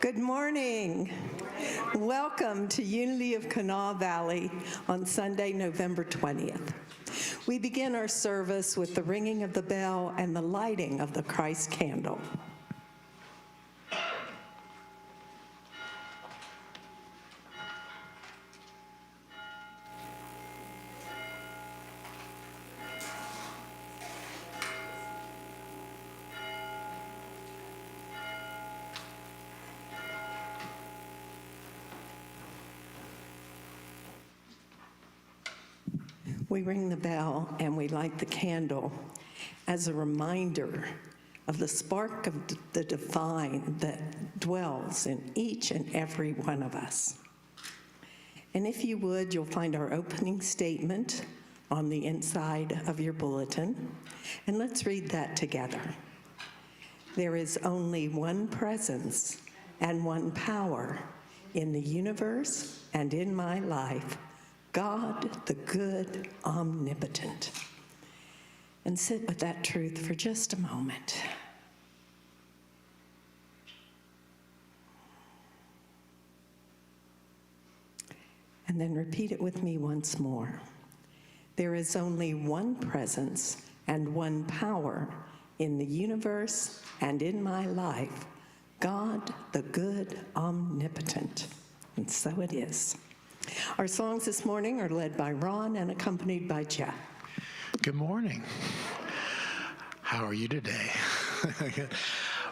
Good morning. Welcome to Unity of Kanawha Valley on Sunday, November 20th. We begin our service with the ringing of the bell and the lighting of the Christ candle. We ring the bell and we light the candle as a reminder of the spark of the divine that dwells in each and every one of us. And if you would, you'll find our opening statement on the inside of your bulletin. And let's read that together. There is only one presence and one power in the universe and in my life, God, the good, omnipotent. And sit with that truth for just a moment. And then repeat it with me once more. There is only one presence and one power in the universe and in my life, God, the good, omnipotent. And so it is. Our songs this morning are led by Ron and accompanied by Jeff. Good morning. How are you today?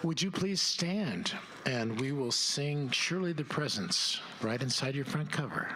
Would you please stand and we will sing Surely the Presence right inside your front cover.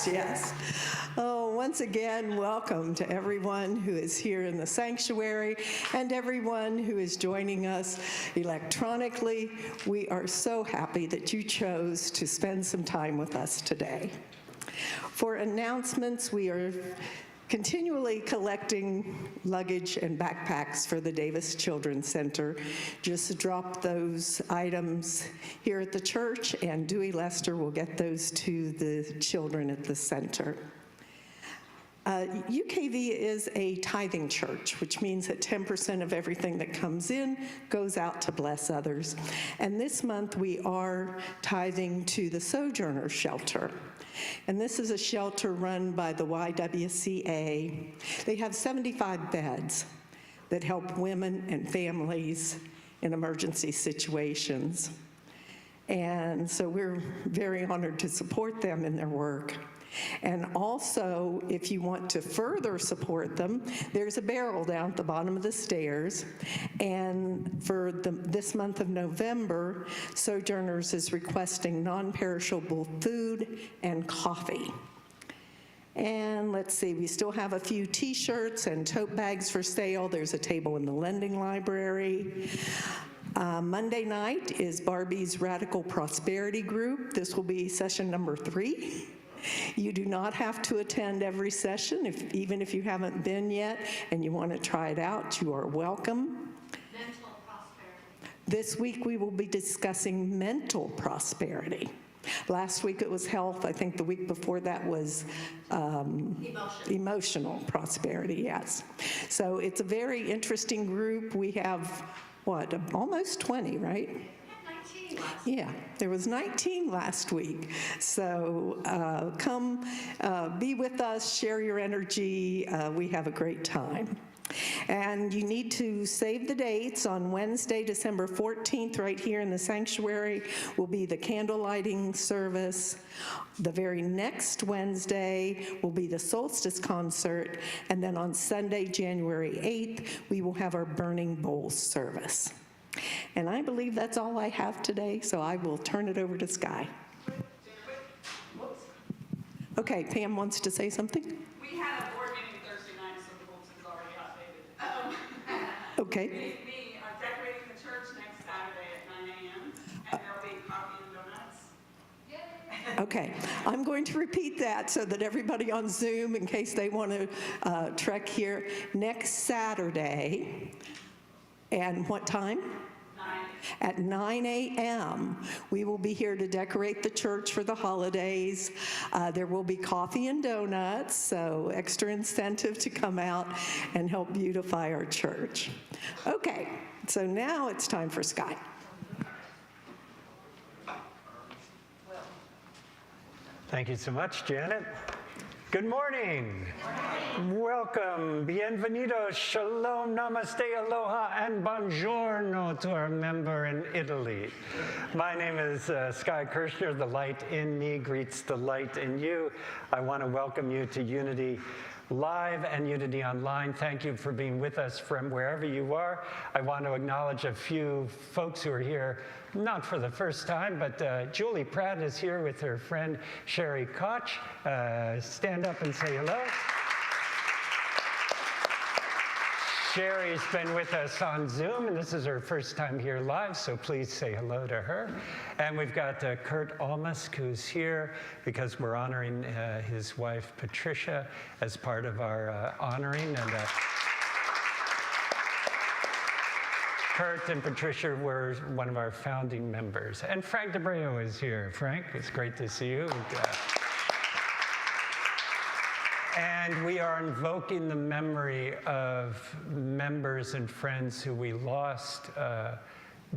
Yes. Oh, once again, welcome to everyone who is here in the sanctuary and everyone who is joining us electronically. We are so happy that you chose to spend some time with us today. For announcements, we are continually collecting luggage and backpacks for the Davis Children's Center. Just drop those items here at the church, and Dewey Lester will get those to the children at the center. UKV is a tithing church, which means that 10% of everything that comes in goes out to bless others. And this month we are tithing to the Sojourner Shelter. And this is a shelter run by the YWCA. They have 75 beds that help women and families in emergency situations. And so we're very honored to support them in their work. And also, if you want to further support them, there's a barrel down at the bottom of the stairs. And for this month of November, Sojourners is requesting non-perishable food and coffee. And let's see, we still have a few t-shirts and tote bags for sale. There's a table in the lending library. Monday night is Barbie's Radical Prosperity Group. This will be session number 3. You do not have to attend every session, even if you haven't been yet and you want to try it out, you are welcome. Mental prosperity. This week we will be discussing mental prosperity. Last week it was health. I think the week before that was emotional prosperity, yes. So it's a very interesting group. We have, almost 20, right? Yeah, there was 19 last week. So come be with us, share your energy. We have a great time. And you need to save the dates. On Wednesday, December 14th, right here in the sanctuary, will be the candle lighting service. The very next Wednesday will be the solstice concert. And then on Sunday, January 8th, we will have our burning bowls service. And I believe that's all I have today, so I will turn it over to Sky. Okay, Pam wants to say something? We had a board meeting Thursday night, so the books is already outdated. Okay. We are decorating the church next Saturday at 9 a.m., and there'll be coffee and donuts. Okay, I'm going to repeat that so that everybody on Zoom, in case they want to trek here, next Saturday, and what time? 9. At 9 a.m. We will be here to decorate the church for the holidays. There will be coffee and donuts, so extra incentive to come out and help beautify our church. Okay, so now it's time for Sky. Thank you so much, Janet. Good morning. Welcome, bienvenido, shalom, namaste, aloha, and buongiorno to our member in Italy. My name is Sky Kirshner. The light in me greets the light in you. I want to welcome you to Unity Live and Unity Online. Thank you for being with us from wherever you are. I want to acknowledge a few folks who are here, not for the first time, but Julie Pratt is here with her friend Sherry Koch. Stand up and say hello. Sherry's been with us on Zoom, and this is her first time here live, so please say hello to her. And we've got Kurt Almusk, who's here because we're honoring his wife, Patricia, as part of our honoring. And Kurt and Patricia were one of our founding members. And Frank DeBreo is here. Frank, it's great to see you. And we are invoking the memory of members and friends who we lost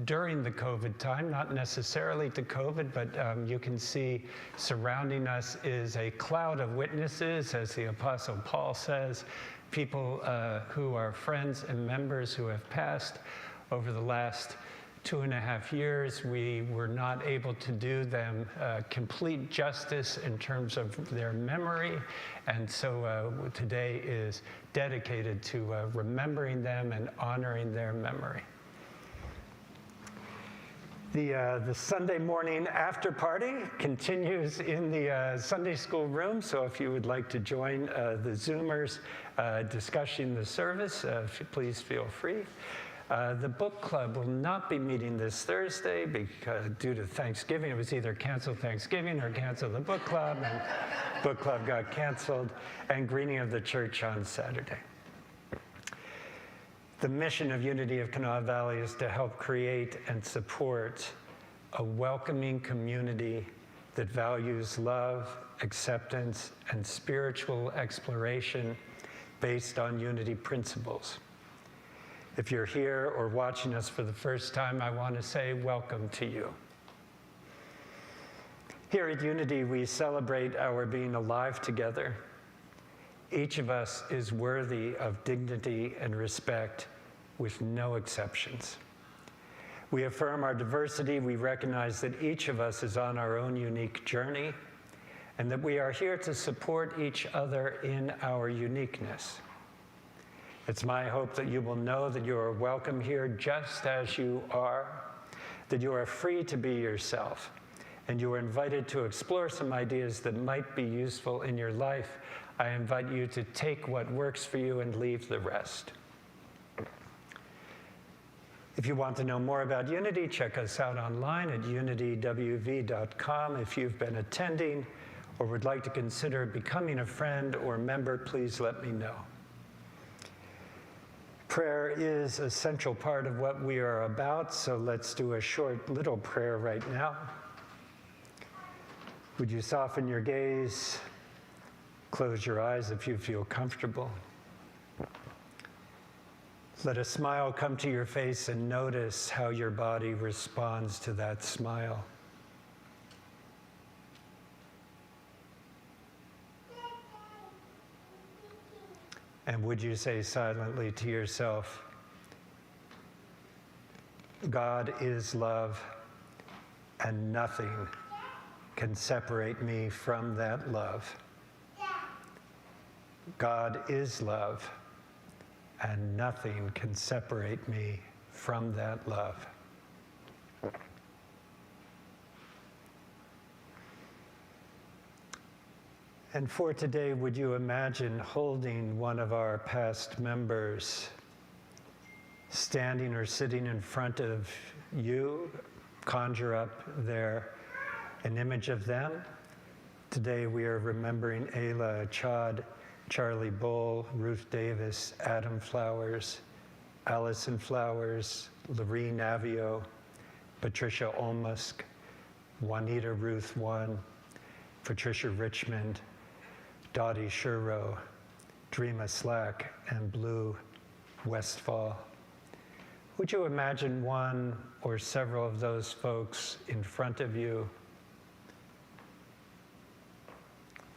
during the COVID time, not necessarily to COVID, but you can see surrounding us is a cloud of witnesses, as the Apostle Paul says, people who are friends and members who have passed over the last 2.5 years. We were not able to do them complete justice in terms of their memory, and so today is dedicated to remembering them and honoring their memory. The Sunday morning after party continues in the Sunday school room, so if you would like to join the Zoomers discussing the service, please feel free. The book club will not be meeting this Thursday because due to Thanksgiving. It was either cancel Thanksgiving or cancel the book club, and book club got canceled, and greeting of the church on Saturday. The mission of Unity of Kanawha Valley is to help create and support a welcoming community that values love, acceptance, and spiritual exploration based on unity principles. If you're here or watching us for the first time, I want to say welcome to you. Here at Unity, we celebrate our being alive together. Each of us is worthy of dignity and respect with no exceptions. We affirm our diversity. We recognize that each of us is on our own unique journey and that we are here to support each other in our uniqueness. It's my hope that you will know that you are welcome here just as you are, that you are free to be yourself, and you are invited to explore some ideas that might be useful in your life. I invite you to take what works for you and leave the rest. If you want to know more about Unity, check us out online at unitywv.com. If you've been attending or would like to consider becoming a friend or member, please let me know. Prayer is a central part of what we are about, so let's do a short little prayer right now. Would you soften your gaze, close your eyes if you feel comfortable. Let a smile come to your face and notice how your body responds to that smile. And would you say silently to yourself, God is love, and nothing can separate me from that love. God is love, and nothing can separate me from that love. And for today, would you imagine holding one of our past members standing or sitting in front of you, conjure up an image of them. Today we are remembering Ayla Chad, Charlie Bull, Ruth Davis, Adam Flowers, Allison Flowers, Lorene Navio, Patricia Olmusk, Juanita Ruth One, Patricia Richmond, Dottie Sherrow, Dreama Slack, and Blue Westfall. Would you imagine one or several of those folks in front of you?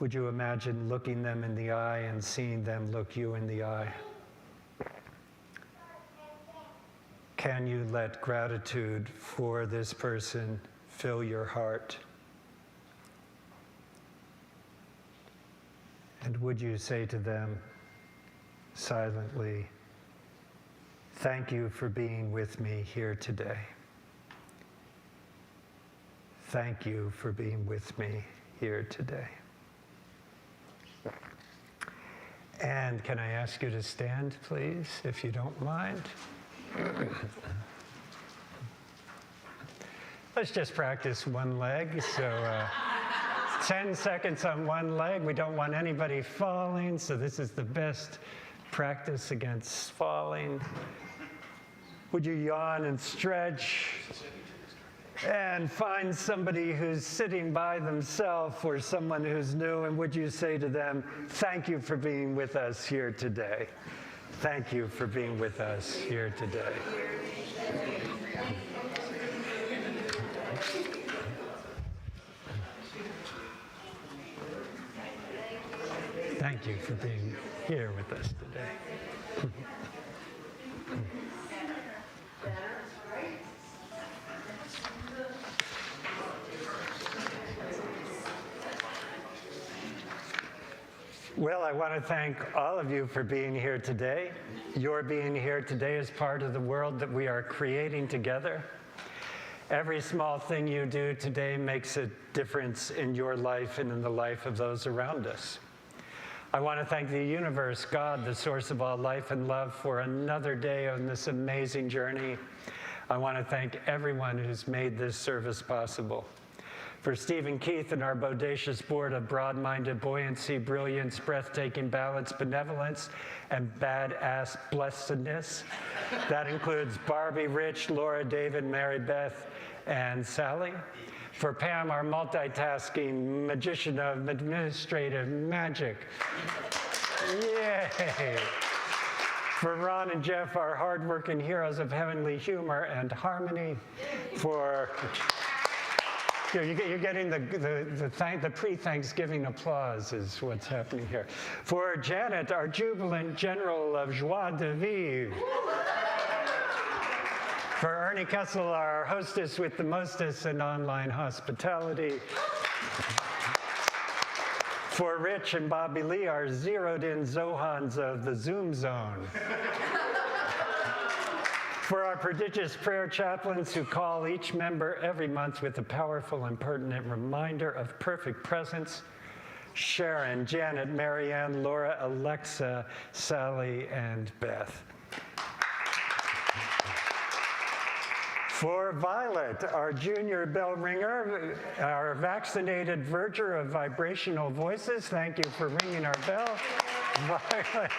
Would you imagine looking them in the eye and seeing them look you in the eye? Can you let gratitude for this person fill your heart? And would you say to them silently, thank you for being with me here today. Thank you for being with me here today. And can I ask you to stand, please, if you don't mind? Let's just practice one leg. So 10 seconds on one leg. We don't want anybody falling, so this is the best practice against falling. Would you yawn and stretch and find somebody who's sitting by themselves or someone who's new, and would you say to them, thank you for being with us here today. Thank you for being with us here today. Thank you for being here with us today. Well, I want to thank all of you for being here today. Your being here today is part of the world that we are creating together. Every small thing you do today makes a difference in your life and in the life of those around us. I want to thank the universe, God, the source of all life and love, for another day on this amazing journey. I want to thank everyone who's made this service possible. For Steve and Keith and our bodacious board of broad-minded buoyancy, brilliance, breathtaking balance, benevolence, and badass blessedness. That includes Barbie, Rich, Laura, David, Mary Beth, and Sally. For Pam, our multitasking magician of administrative magic. Yay! For Ron and Jeff, our hardworking heroes of heavenly humor and harmony. For you're getting the pre-Thanksgiving applause is what's happening here. For Janet, our jubilant general of joie de vivre. For Ernie Kessel, our hostess with the mostest in online hospitality. For Rich and Bobby Lee, our zeroed-in Zohans of the Zoom zone. For our prodigious prayer chaplains who call each member every month with a powerful and pertinent reminder of perfect presence, Sharon, Janet, Marianne, Laura, Alexa, Sally, and Beth. For Violet, our junior bell ringer, our vaccinated verger of vibrational voices, thank you for ringing our bell, Violet.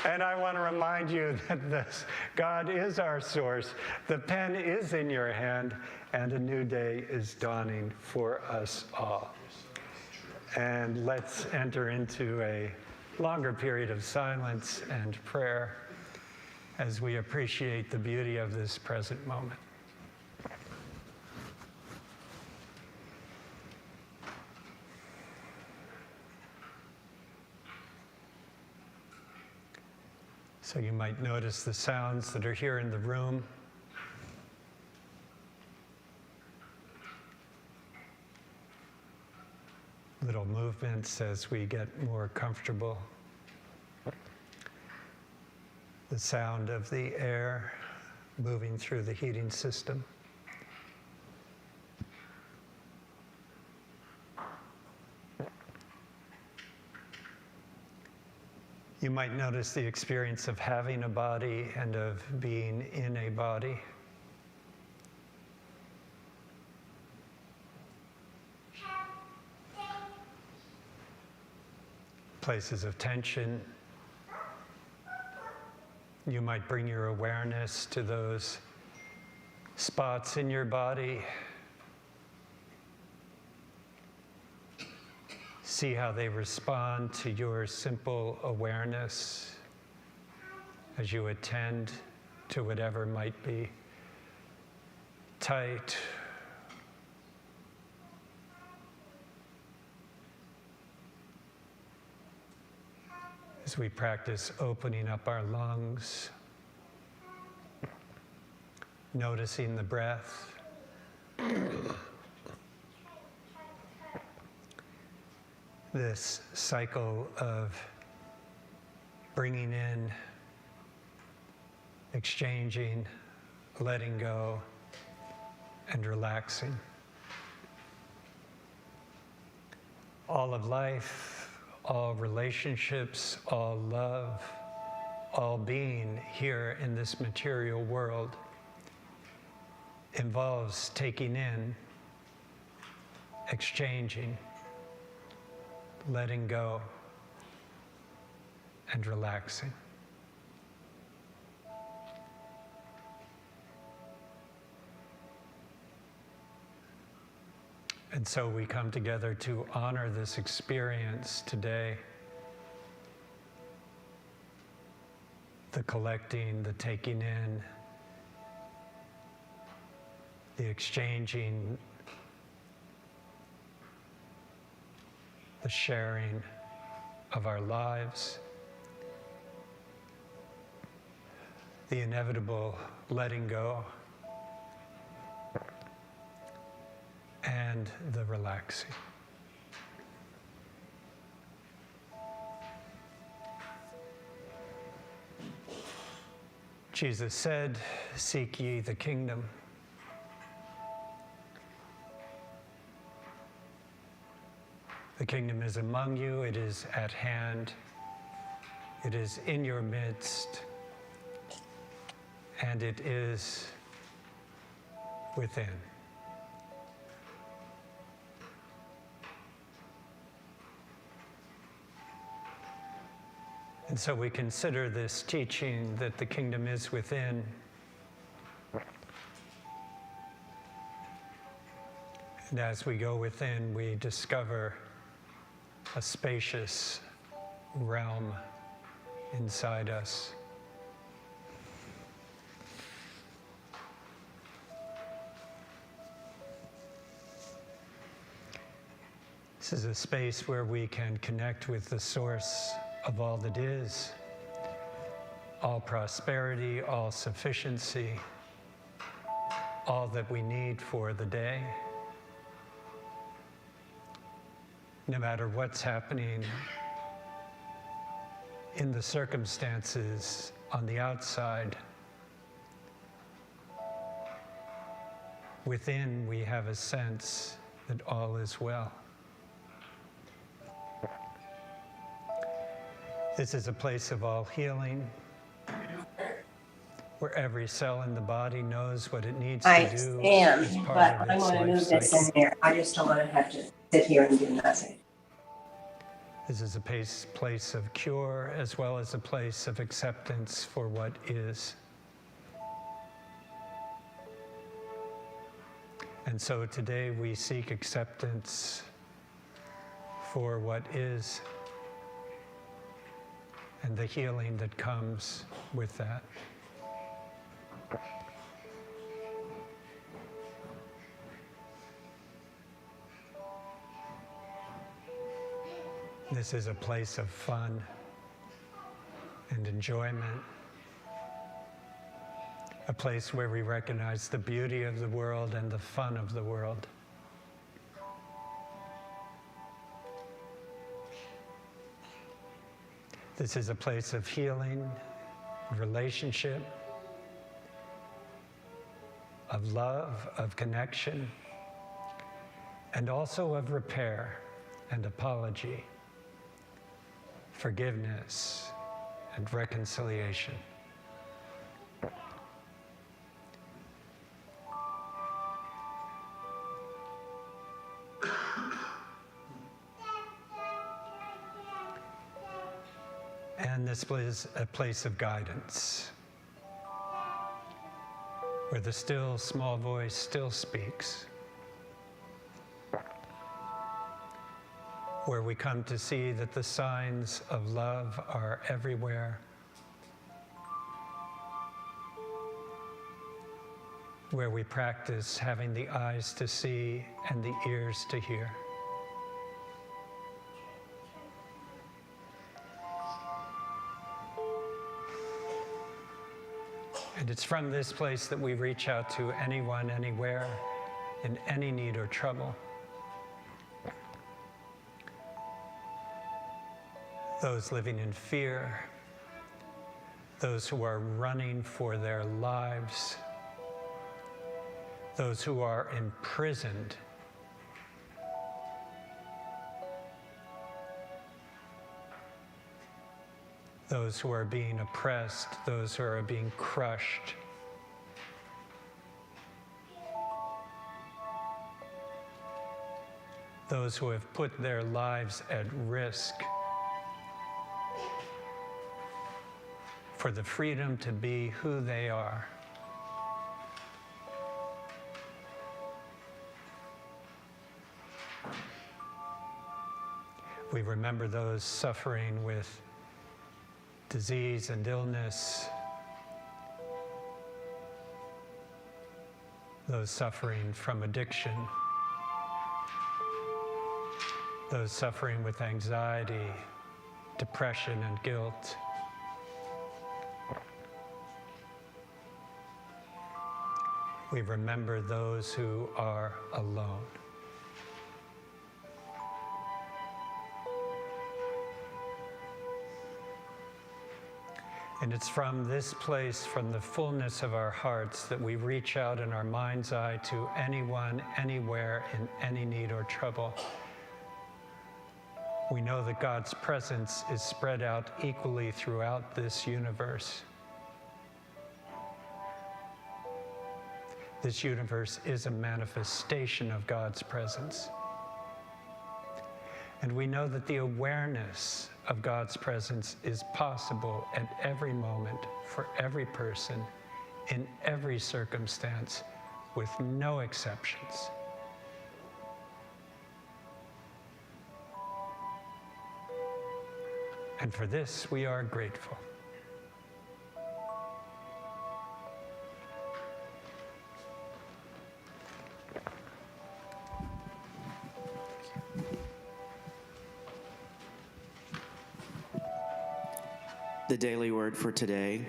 And I want to remind you that God is our source. The pen is in your hand, and a new day is dawning for us all. And let's enter into a longer period of silence and prayer as we appreciate the beauty of this present moment. So you might notice the sounds that are here in the room. Little movements as we get more comfortable. The sound of the air moving through the heating system. You might notice the experience of having a body and of being in a body. Places of tension. You might bring your awareness to those spots in your body. See how they respond to your simple awareness as you attend to whatever might be tight. As we practice opening up our lungs, noticing the breath. This cycle of bringing in, exchanging, letting go, and relaxing. All of life, all relationships, all love, all being here in this material world involves taking in, exchanging, letting go, and relaxing. And so we come together to honor this experience today. The collecting, the taking in, the exchanging, the sharing of our lives, the inevitable letting go, and the relaxing. Jesus said, "Seek ye the kingdom, The kingdom is among you, it is at hand, it is in your midst, and it is within. And so we consider this teaching that the kingdom is within. And as we go within, we discover a spacious realm inside us. This is a space where we can connect with the source of all that is, all prosperity, all sufficiency, all that we need for the day. No matter what's happening in the circumstances on the outside, within we have a sense that all is well. This is a place of all healing, where every cell in the body knows what it needs to do as I part am, of but I its want to life move this cycle. in there. I just don't want to have to sit here and do nothing. This is a place of cure as well as a place of acceptance for what is. And so today we seek acceptance for what is and the healing that comes with that. This is a place of fun and enjoyment, a place where we recognize the beauty of the world and the fun of the world. This is a place of healing, relationship, of love, of connection, and also of repair and apology, forgiveness and reconciliation. And this is a place of guidance, where the still small voice still speaks, where we come to see that the signs of love are everywhere, where we practice having the eyes to see and the ears to hear. And it's from this place that we reach out to anyone, anywhere, in any need or trouble. Those living in fear, those who are running for their lives, those who are imprisoned, those who are being oppressed, those who are being crushed. Those who have put their lives at risk for the freedom to be who they are. We remember those suffering with disease and illness, those suffering from addiction, those suffering with anxiety, depression, and guilt. We remember those who are alone. And it's from this place, from the fullness of our hearts, that we reach out in our mind's eye to anyone, anywhere, in any need or trouble. We know that God's presence is spread out equally throughout this universe. This universe is a manifestation of God's presence. And we know that the awareness of God's presence is possible at every moment for every person in every circumstance with no exceptions. And for this, we are grateful. The daily word for today,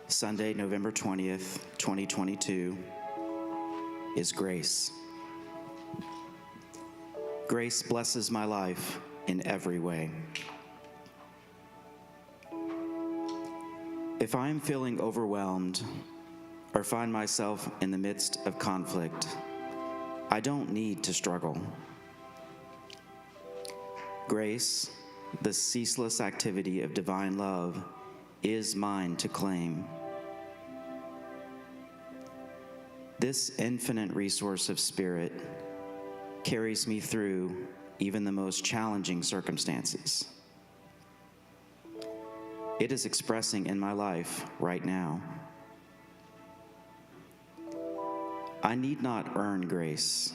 Sunday, November 20th, 2022, is grace. Grace blesses my life in every way. If I am feeling overwhelmed or find myself in the midst of conflict, I don't need to struggle. Grace, the ceaseless activity of divine love, is mine to claim. This infinite resource of spirit carries me through even the most challenging circumstances. It is expressing in my life right now. I need not earn grace.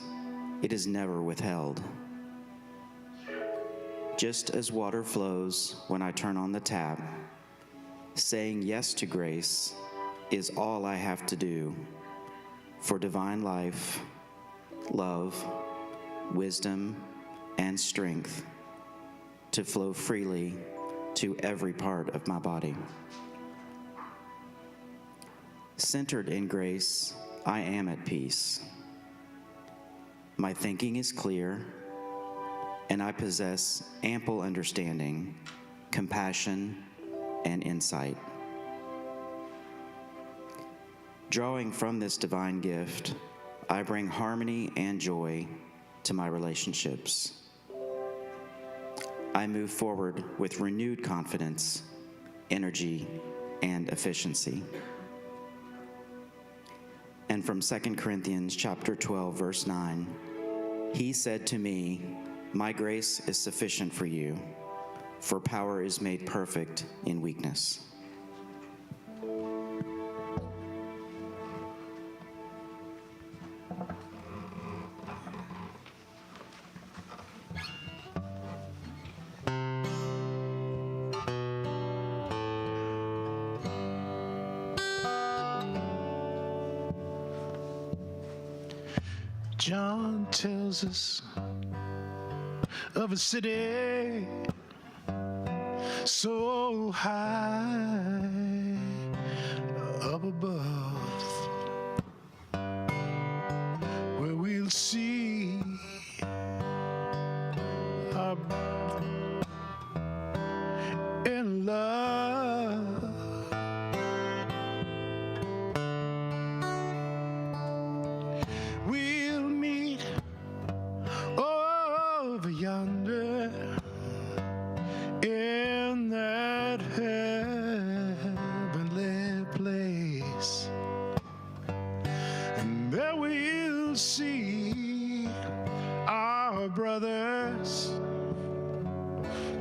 It is never withheld. Just as water flows when I turn on the tap, saying yes to grace is all I have to do for divine life, love, wisdom, and strength to flow freely to every part of my body. Centered in grace, I am at peace. My thinking is clear, and I possess ample understanding, compassion, and insight. Drawing from this divine gift, I bring harmony and joy to my relationships. I move forward with renewed confidence, energy, and efficiency. And from 2 Corinthians chapter 12, verse 9, he said to me, "My grace is sufficient for you, for power is made perfect in weakness." John tells us of a city so high up above, where we'll see our in love. We'll meet over yonder in that heavenly place, and there we'll see our brothers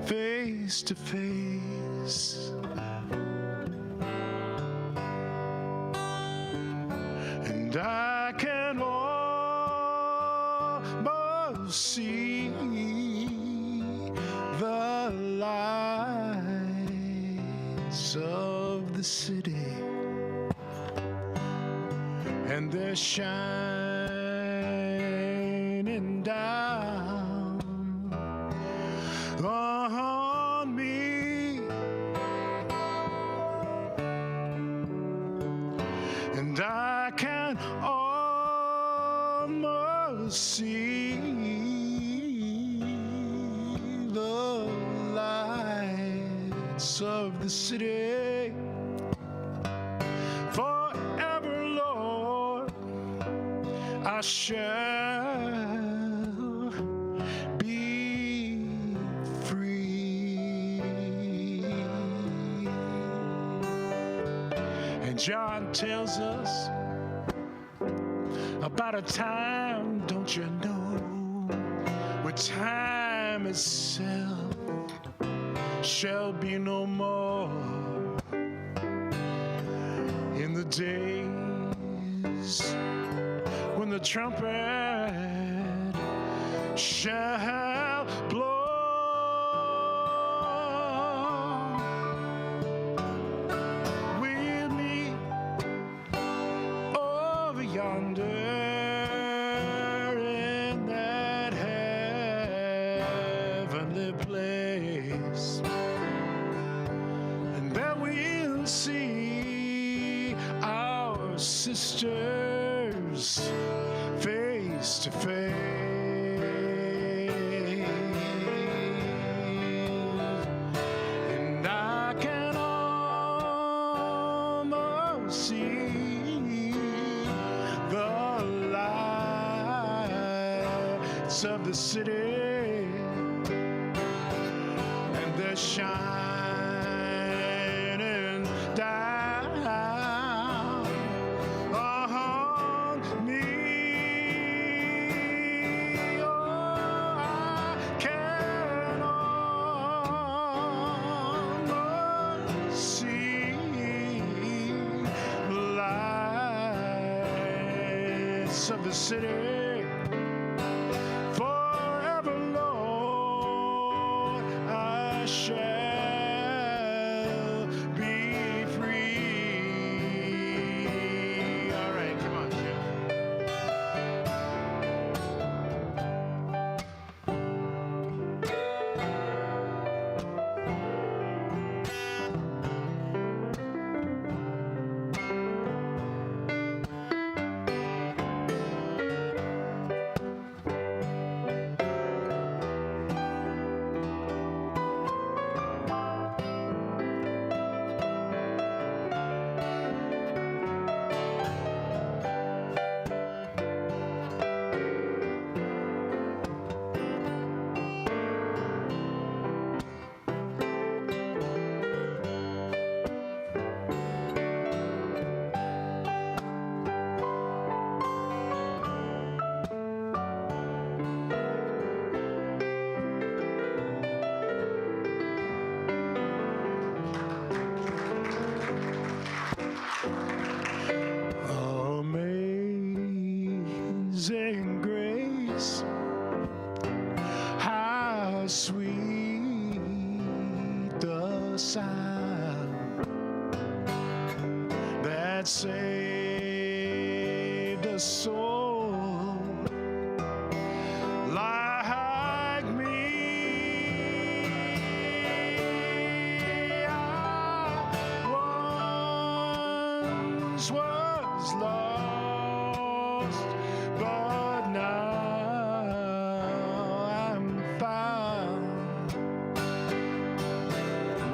face to face. And I can almost see the lights of the city, and they're shining down on me, and I can almost see the lights of the city. Forever, Lord, I shall be And John tells us about a time, don't you know, where time itself shall be no more. In the days when the trumpet shall blow, we'll meet over yonder in that heavenly place, and there we'll see our sisters face to face. And I can almost see the lights of the city, and they're shining down on me. Oh, I can almost see the lights of the city. Forever, Lord, I shall be free. All right, come on, Jim. Amazing grace, how sweet the sound that saved a soul like me. I once was lost, but now I'm found.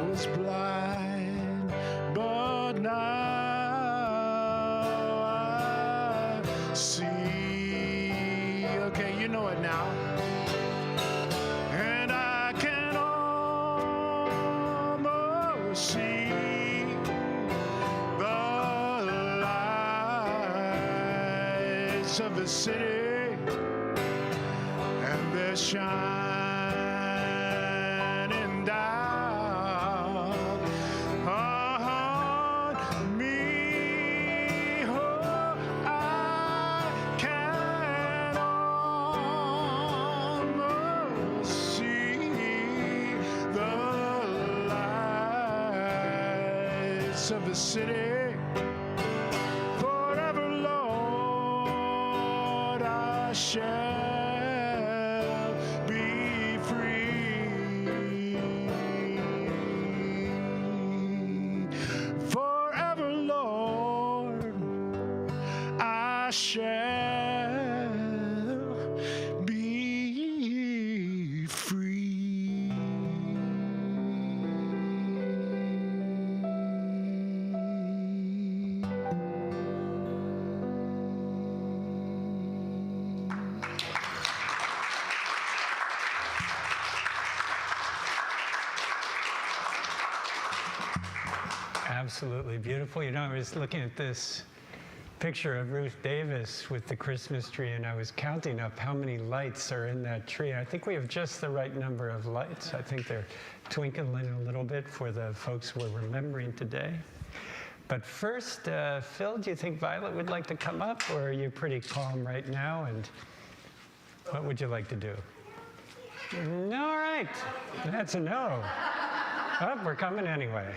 Was blind, but now I see. Okay, you know it now. And I can almost see the lights of the city, and they're shining down on me. Oh, I can almost see the lights of the city. Forever, Lord, I shall be free. Forever, Lord, I shall be free. absolutely beautiful. You know, I was looking at this picture of Ruth Davis with the Christmas tree, and I was counting up how many lights are in that tree. I think we have just the right number of lights. I think they're twinkling a little bit for the folks we're remembering today. But first, Phil, do you think Violet would like to come up, or are you pretty calm right now? And what would you like to do? All right, that's a no. Oh, we're coming anyway.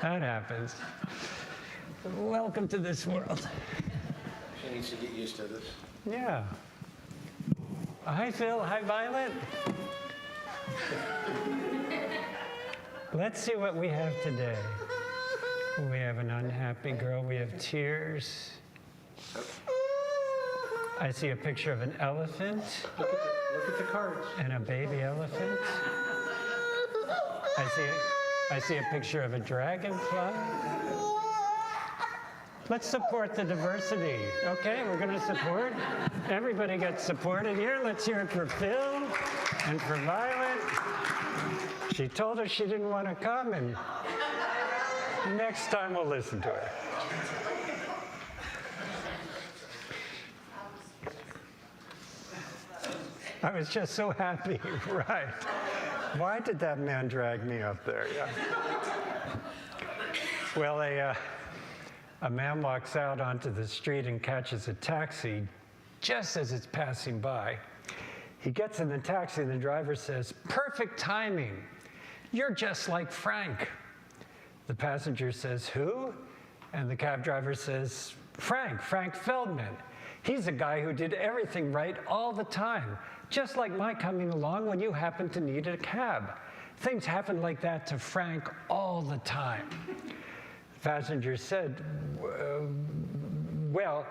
That happens. Welcome to this world. She needs to get used to this. Yeah. Hi, Phil. Hi, Violet. Let's see what we have today. We have an unhappy girl. We have tears. I see a picture of an elephant. Look at the cards. And a baby elephant. I see a picture of a dragonfly. Let's support the diversity. Okay, we're going to support. Everybody gets supported here. Let's hear it for Phil and for Violet. She told us she didn't want to come, and next time we'll listen to her. I was just so happy, right? Why did that man drag me up there? Yeah. Well, a man walks out onto the street and catches a taxi just as it's passing by. He gets in the taxi and the driver says, "Perfect timing. You're just like Frank." The passenger says, "Who?" And the cab driver says, Frank Feldman. He's a guy who did everything right all the time, just like my coming along when you happened to need a cab. Things happen like that to Frank all the time. The passenger said, well,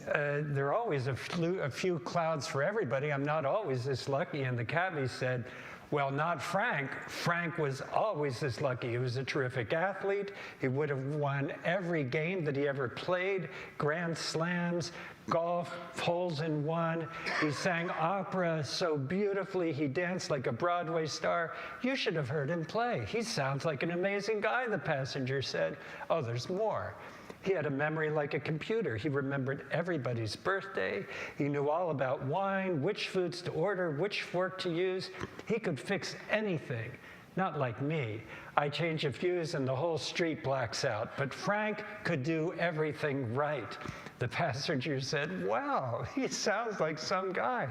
there are always a few clouds for everybody. I'm not always this lucky. And the cabbie said, well, not Frank. Frank was always this lucky. He was a terrific athlete. He would have won every game that he ever played, grand slams, golf, holes in one. He sang opera so beautifully. He danced like a Broadway star. You should have heard him play. He sounds like an amazing guy, the passenger said. Oh, there's more. He had a memory like a computer. He remembered everybody's birthday. He knew all about wine, which foods to order, which fork to use. He could fix anything. Not like me. I change a fuse and the whole street blacks out. But Frank could do everything right. The passenger said, wow, he sounds like some guy.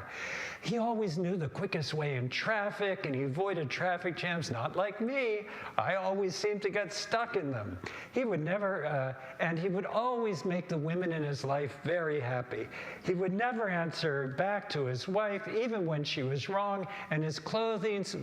He always knew the quickest way in traffic, and he avoided traffic jams, not like me. I always seemed to get stuck in them. He would never, and he would always make the women in his life very happy. He would never answer back to his wife, even when she was wrong, and his clothes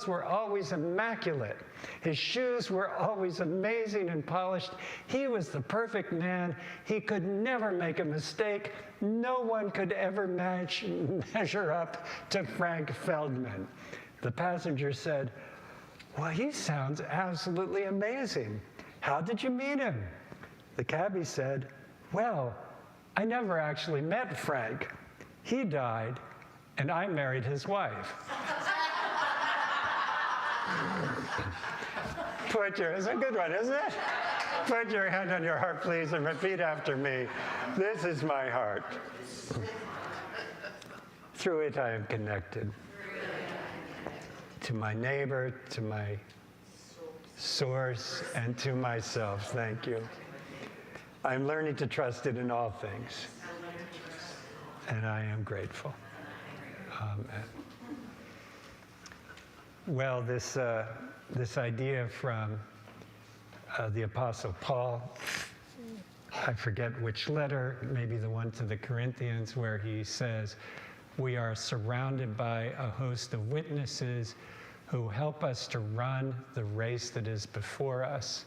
were always immaculate. His shoes were always amazing and polished. He was the perfect man. He could never make a mistake. No one could ever measure up to Frank Feldman. The passenger said, well, he sounds absolutely amazing. How did you meet him? The cabbie said, well, I never actually met Frank. He died, and I married his wife. It's a good one, isn't it? Put your hand on your heart, please, and repeat after me. This is my heart. Through it I am connected to my neighbor, to my source, and to myself. Thank you. I'm learning to trust it in all things, and I am grateful. Amen. Well, this idea from the Apostle Paul, I forget which letter, maybe the one to the Corinthians, where he says, we are surrounded by a host of witnesses who help us to run the race that is before us.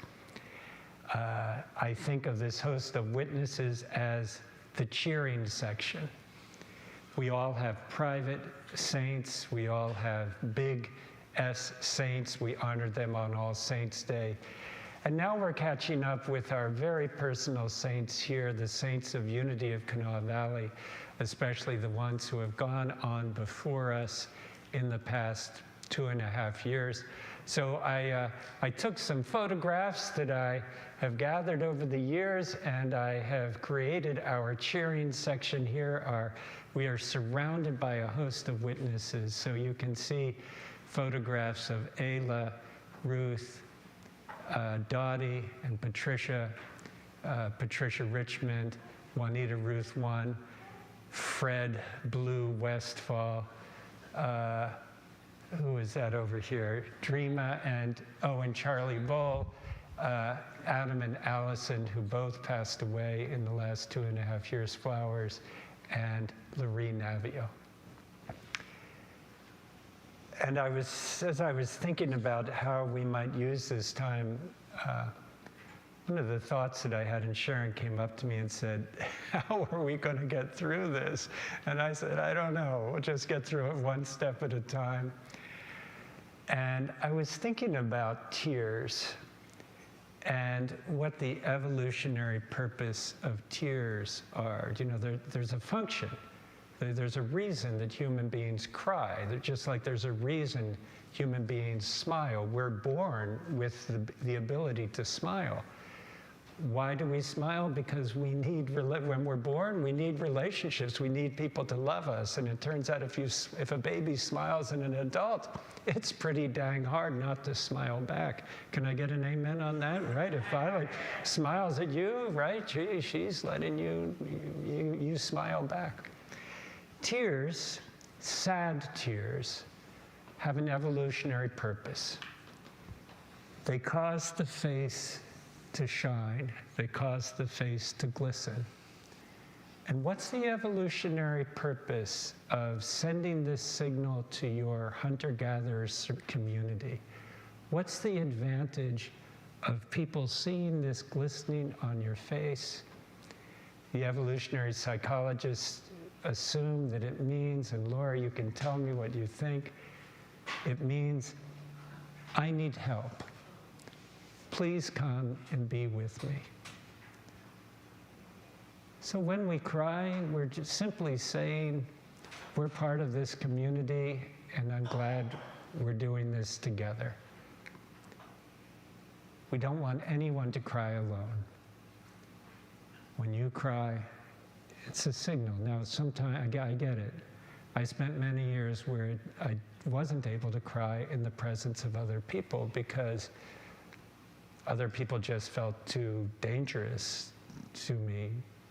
I think of this host of witnesses as the cheering section. We all have private saints. We all have big S saints. We honor them on All Saints' Day. And now we're catching up with our very personal saints here, the saints of Unity of Kanawha Valley, especially the ones who have gone on before us in the past 2.5 years. So I took some photographs that I have gathered over the years, and I have created our cheering section here. We are surrounded by a host of witnesses, so you can see photographs of Ayla, Ruth, Dottie, and Patricia, Patricia Richmond, Juanita Ruth One, Fred Blue Westfall, who is that over here? Dreama and Charlie Bull, Adam and Allison, who both passed away in the last 2.5 years, Flowers, and Larry Navio. And as I was thinking about how we might use this time, one of the thoughts that I had in Sharon came up to me and said, how are we going to get through this? And I said, I don't know. We'll just get through it one step at a time. And I was thinking about tears and what the evolutionary purpose of tears are. You know, there's a function. There's a reason that human beings cry. Just like there's a reason human beings smile. We're born with the ability to smile. Why do we smile? Because we need, when we're born, we need relationships. We need people to love us. And it turns out if a baby smiles in an adult, it's pretty dang hard not to smile back. Can I get an amen on that, right? If Violet smiles at you, right, gee, she's letting you smile back. Tears, sad tears, have an evolutionary purpose. They cause the face to shine. They cause the face to glisten. And what's the evolutionary purpose of sending this signal to your hunter-gatherer community? What's the advantage of people seeing this glistening on your face? The evolutionary psychologists assume that it means, and Laura, you can tell me what you think, it means, I need help. Please come and be with me. So when we cry, we're just simply saying, we're part of this community, and I'm glad we're doing this together. We don't want anyone to cry alone. When you cry, it's a signal. Now, sometimes, I get it. I spent many years where I wasn't able to cry in the presence of other people because other people just felt too dangerous to me,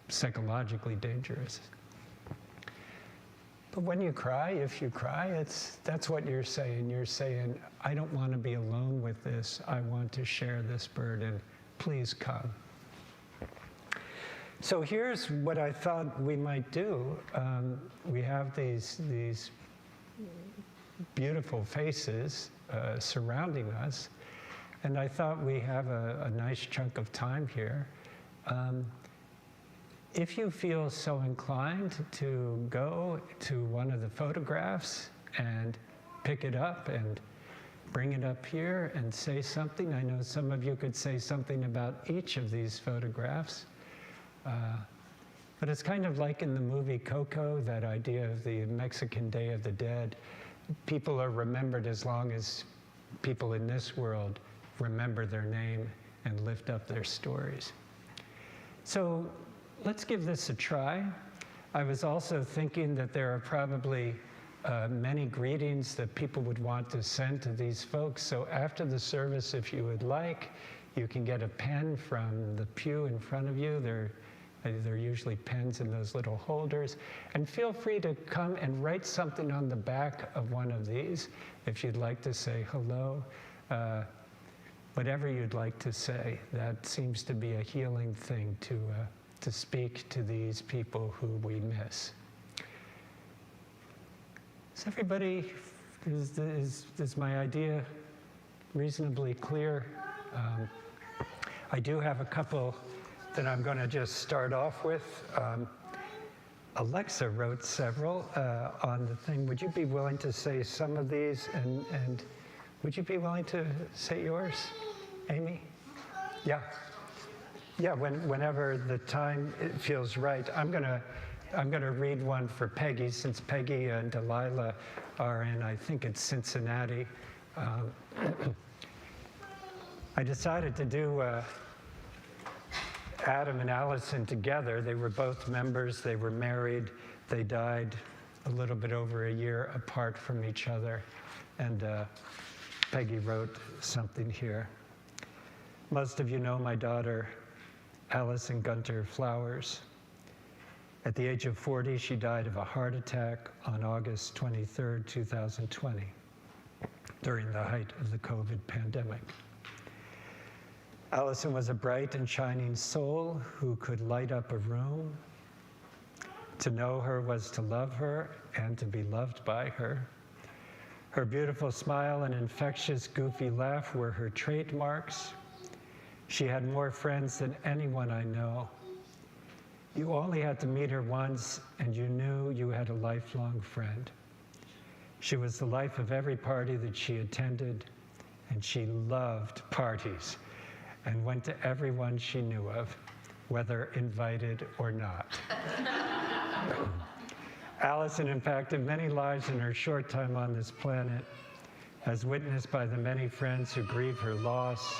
psychologically dangerous. But when you cry, if you cry, that's what you're saying. You're saying, I don't want to be alone with this. I want to share this burden. Please come. So here's what I thought we might do. We have these beautiful faces surrounding us. And I thought we have a nice chunk of time here. If you feel so inclined to go to one of the photographs and pick it up and bring it up here and say something. I know some of you could say something about each of these photographs. But it's kind of like in the movie Coco, that idea of the Mexican Day of the Dead. People are remembered as long as people in this world remember their name and lift up their stories. So let's give this a try. I was also thinking that there are probably many greetings that people would want to send to these folks. So after the service, if you would like, you can get a pen from the pew in front of you. There are usually pens in those little holders. And feel free to come and write something on the back of one of these if you'd like to say hello. Whatever you'd like to say, that seems to be a healing thing to speak to these people who we miss. Is everybody, is my idea reasonably clear? I do have a couple that I'm going to just start off with. Alexa wrote several on the thing. Would you be willing to say some of these, and would you be willing to say yours, Amy? Yeah. Yeah, whenever the time it feels right. I'm gonna read one for Peggy, since Peggy and Delilah are in, I think it's Cincinnati. I decided to do Adam and Allison together. They were both members. They were married. They died a little bit over a year apart from each other. And Peggy wrote something here. Most of you know my daughter, Allison Gunter Flowers. At the age of 40, she died of a heart attack on August 23rd, 2020, during the height of the COVID pandemic. Allison was a bright and shining soul who could light up a room. To know her was to love her and to be loved by her. Her beautiful smile and infectious, goofy laugh were her trademarks. She had more friends than anyone I know. You only had to meet her once, and you knew you had a lifelong friend. She was the life of every party that she attended, and she loved parties and went to every one she knew of, whether invited or not. Allison impacted many lives in her short time on this planet, as witnessed by the many friends who grieve her loss.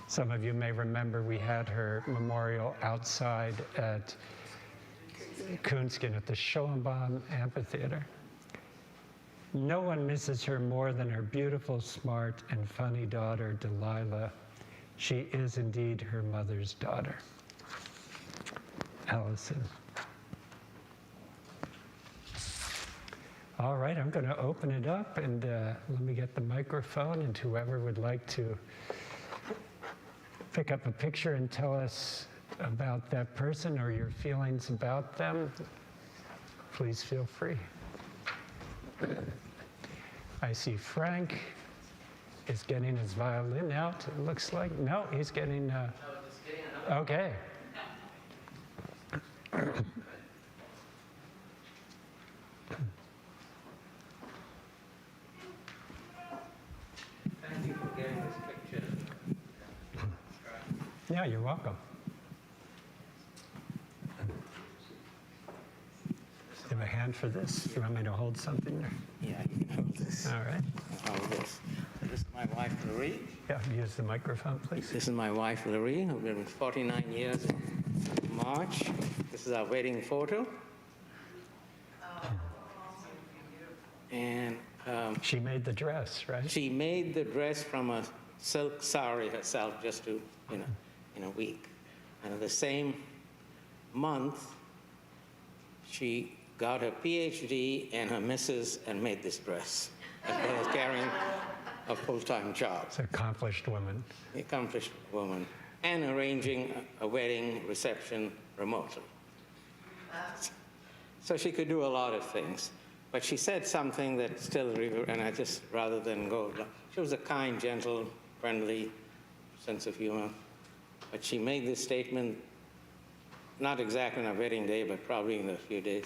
Some of you may remember we had her memorial outside at Coonskin at the Schoenbaum Amphitheater. No one misses her more than her beautiful, smart, and funny daughter, Delilah. She is indeed her mother's daughter. Allison. All right, I'm going to open it up, and let me get the microphone, and whoever would like to pick up a picture and tell us about that person or your feelings about them, please feel free. I see Frank is getting his violin out, it looks like. No, he's getting, okay. Thank you for getting this picture. Yeah, you're welcome. Do you have a hand for this? You want me to hold something? Or? Yeah, you can hold this. All right. Hold this. So this is my wife, Lorraine. Yeah, use the microphone, please. This is my wife, Lorraine, who's been 49 years in March. This is our wedding photo. And She made the dress, right? she made the dress from a silk sari herself just to, in a week. And in the same month, she got her PhD and her missus and made this dress, as well as carrying a full-time job. It's an accomplished woman. Accomplished woman, and arranging a wedding reception remotely. So she could do a lot of things. But she said something that still, and I just, rather than go, she was a kind, gentle, friendly sense of humor. But she made this statement, not exactly on our wedding day, but probably in a few days.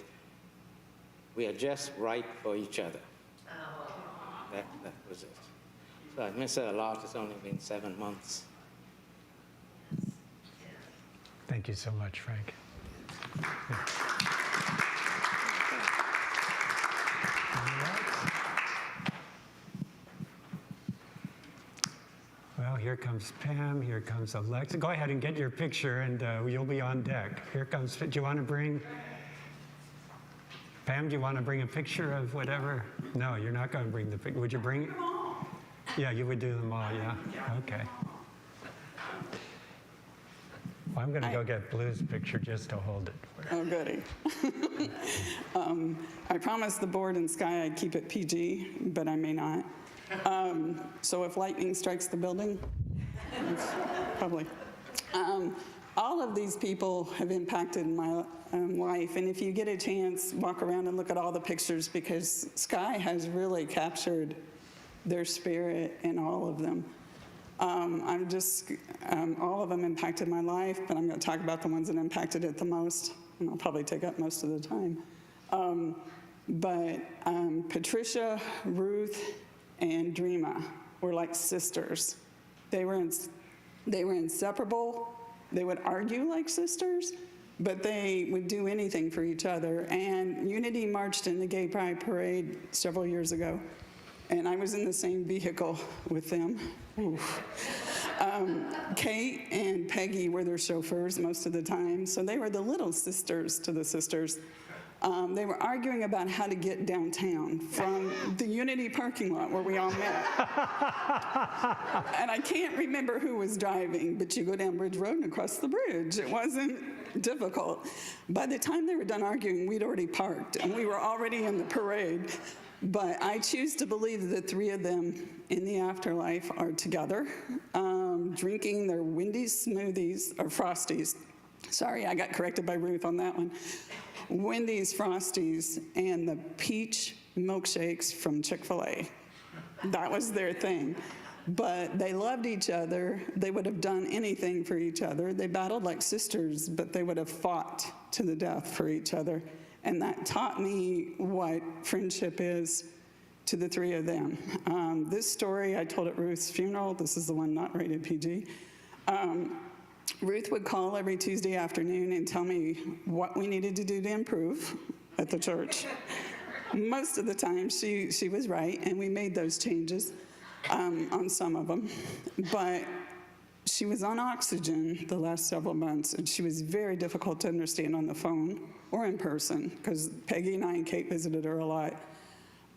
We are just right for each other. That was it. So I miss her a lot. It's only been 7 months. Thank you so much, Frank. Well, here comes Pam, here comes Alexa. Go ahead and get your picture, and you'll be on deck. Here comes, do you want to bring, Pam, do you want to bring a picture of whatever? No, you're not going to bring the picture. Would you bring? Yeah, you would do them all, yeah? Okay. Well, I'm going to go get Blue's picture just to hold it. Oh, goody. I promised the board and Sky I'd keep it PG, but I may not. So if lightning strikes the building, probably. All of these people have impacted my life, and if you get a chance, walk around and look at all the pictures, because Sky has really captured their spirit in all of them. All of them impacted my life, but I'm going to talk about the ones that impacted it the most, and I'll probably take up most of the time. Patricia, Ruth, and Dreama were like sisters. They were inseparable. They would argue like sisters, but they would do anything for each other. And Unity marched in the Gay Pride Parade several years ago. and I was in the same vehicle with them. Oof. Kate and Peggy were their chauffeurs most of the time, so they were the little sisters to the sisters. They were arguing about how to get downtown from the Unity parking lot where we all met. And I can't remember who was driving, but you go down Bridge Road and across the bridge. It wasn't difficult. By the time they were done arguing, we'd already parked, and we were already in the parade. But I choose to believe that the three of them in the afterlife are together, drinking their Wendy's smoothies, or Frosties. Sorry, I got corrected by Ruth on that one. Wendy's Frosties and the peach milkshakes from Chick-fil-A. That was their thing. But they loved each other. They would have done anything for each other. They battled like sisters, but they would have fought to the death for each other. And that taught me what friendship is to the three of them. This story, I told at Ruth's funeral. This is the one not rated PG. Ruth would call every Tuesday afternoon and tell me what we needed to do to improve at the church. Most of the time, she was right, and we made those changes on some of them. But she was on oxygen the last several months, and she was very difficult to understand on the phone or in person, because Peggy and I and Kate visited her a lot.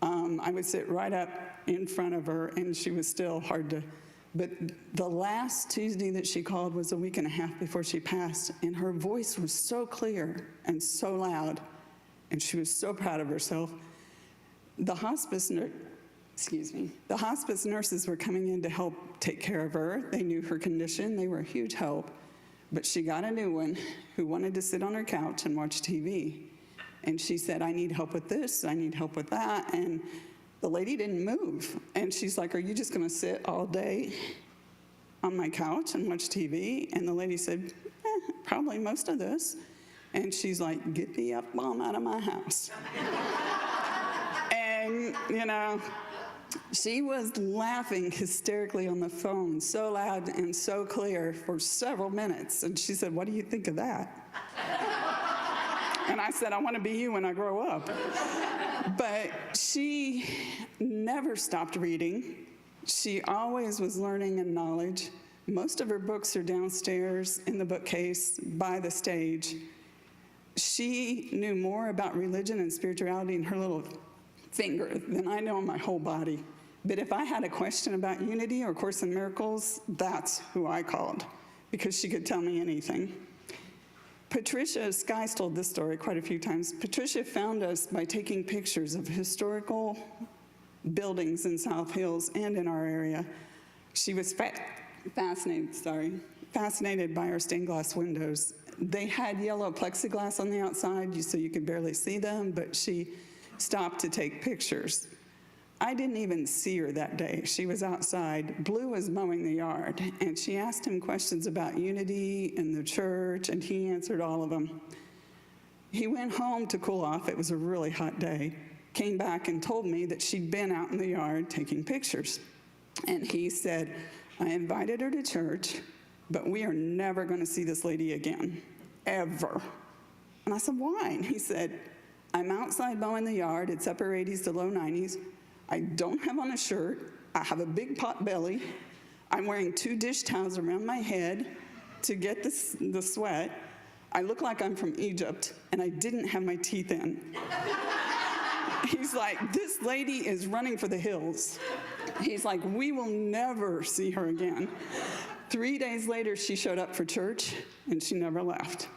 I would sit right up in front of her, and she was still hard to. But the last Tuesday that she called was a week and a half before she passed, and her voice was so clear and so loud, and she was so proud of herself. The hospice nurses were coming in to help take care of her. They knew her condition. They were a huge help. But she got a new one who wanted to sit on her couch and watch TV. And she said, I need help with this, I need help with that. And the lady didn't move. And she's like, are you just gonna sit all day on my couch and watch TV? And the lady said, probably most of this. And she's like, get the F-bomb out of my house. And, you know, she was laughing hysterically on the phone, so loud and so clear for several minutes. And she said, what do you think of that? And I said, I want to be you when I grow up. But she never stopped reading. She always was learning and knowledge. Most of her books are downstairs in the bookcase by the stage. She knew more about religion and spirituality in her little finger than I know in my whole body. But if I had a question about Unity or Course in Miracles, that's who I called, because she could tell me anything. Patricia, Sky's told this story quite a few times. Patricia found us by taking pictures of historical buildings in South Hills and in our area. She was fascinated by our stained glass windows. They had yellow plexiglass on the outside, so you could barely see them, but she stopped to take pictures. I didn't even see her that day. She was outside. Blue was mowing the yard, and she asked him questions about Unity and the church, and he answered all of them. He went home to cool off. It was a really hot day. Came back and told me that she'd been out in the yard taking pictures. And he said, I invited her to church, but we are never going to see this lady again, ever. And I said, why? And he said, I'm outside mowing the yard. It's upper 80s to low 90s. I don't have on a shirt. I have a big pot belly. I'm wearing 2 dish towels around my head to get the sweat. I look like I'm from Egypt, and I didn't have my teeth in. He's like, this lady is running for the hills. He's like, we will never see her again. 3 days later, she showed up for church, and she never left.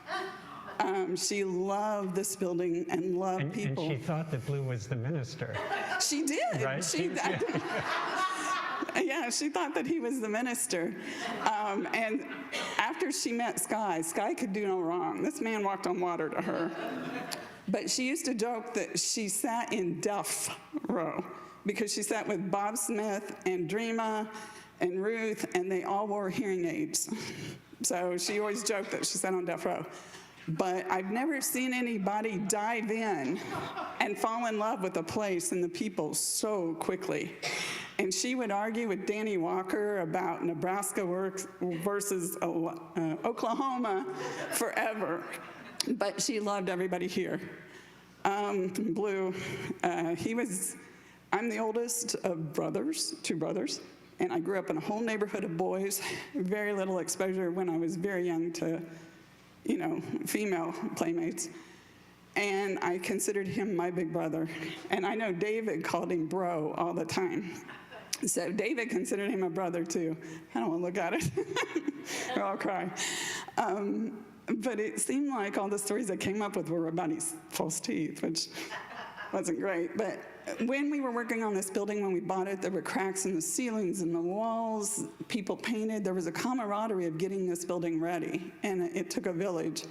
She loved this building and loved people. And she thought that Blue was the minister. She did. Right? Yeah, she thought that he was the minister. And after she met Sky could do no wrong. This man walked on water to her. But she used to joke that she sat in death row because she sat with Bob Smith and Dreama and Ruth, and they all wore hearing aids. So she always joked that she sat on death row. But I've never seen anybody dive in and fall in love with a place and the people so quickly. And she would argue with Danny Walker about Nebraska versus Oklahoma forever. But she loved everybody here. Blue, he was I'm the oldest of brothers, 2 brothers, and I grew up in a whole neighborhood of boys, very little exposure when I was very young to, female playmates. And I considered him my big brother. And I know David called him bro all the time. So David considered him a brother too. I don't want to look at it, or I'll cry. But it seemed like all the stories I came up with were about his false teeth, which wasn't great. But when we were working on this building, when we bought it, there were cracks in the ceilings and the walls. People painted. There was a camaraderie of getting this building ready, and it took a village.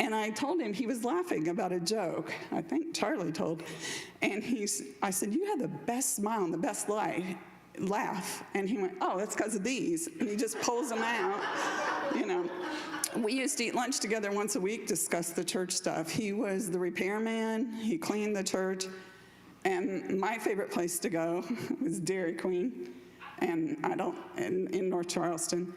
And I told him, he was laughing about a joke. I think Charlie told. And I said, you have the best smile and the best laugh. And he went, oh, that's because of these. And he just pulls them out, We used to eat lunch together once a week, discuss the church stuff. He was the repairman. He cleaned the church. And my favorite place to go was Dairy Queen in North Charleston.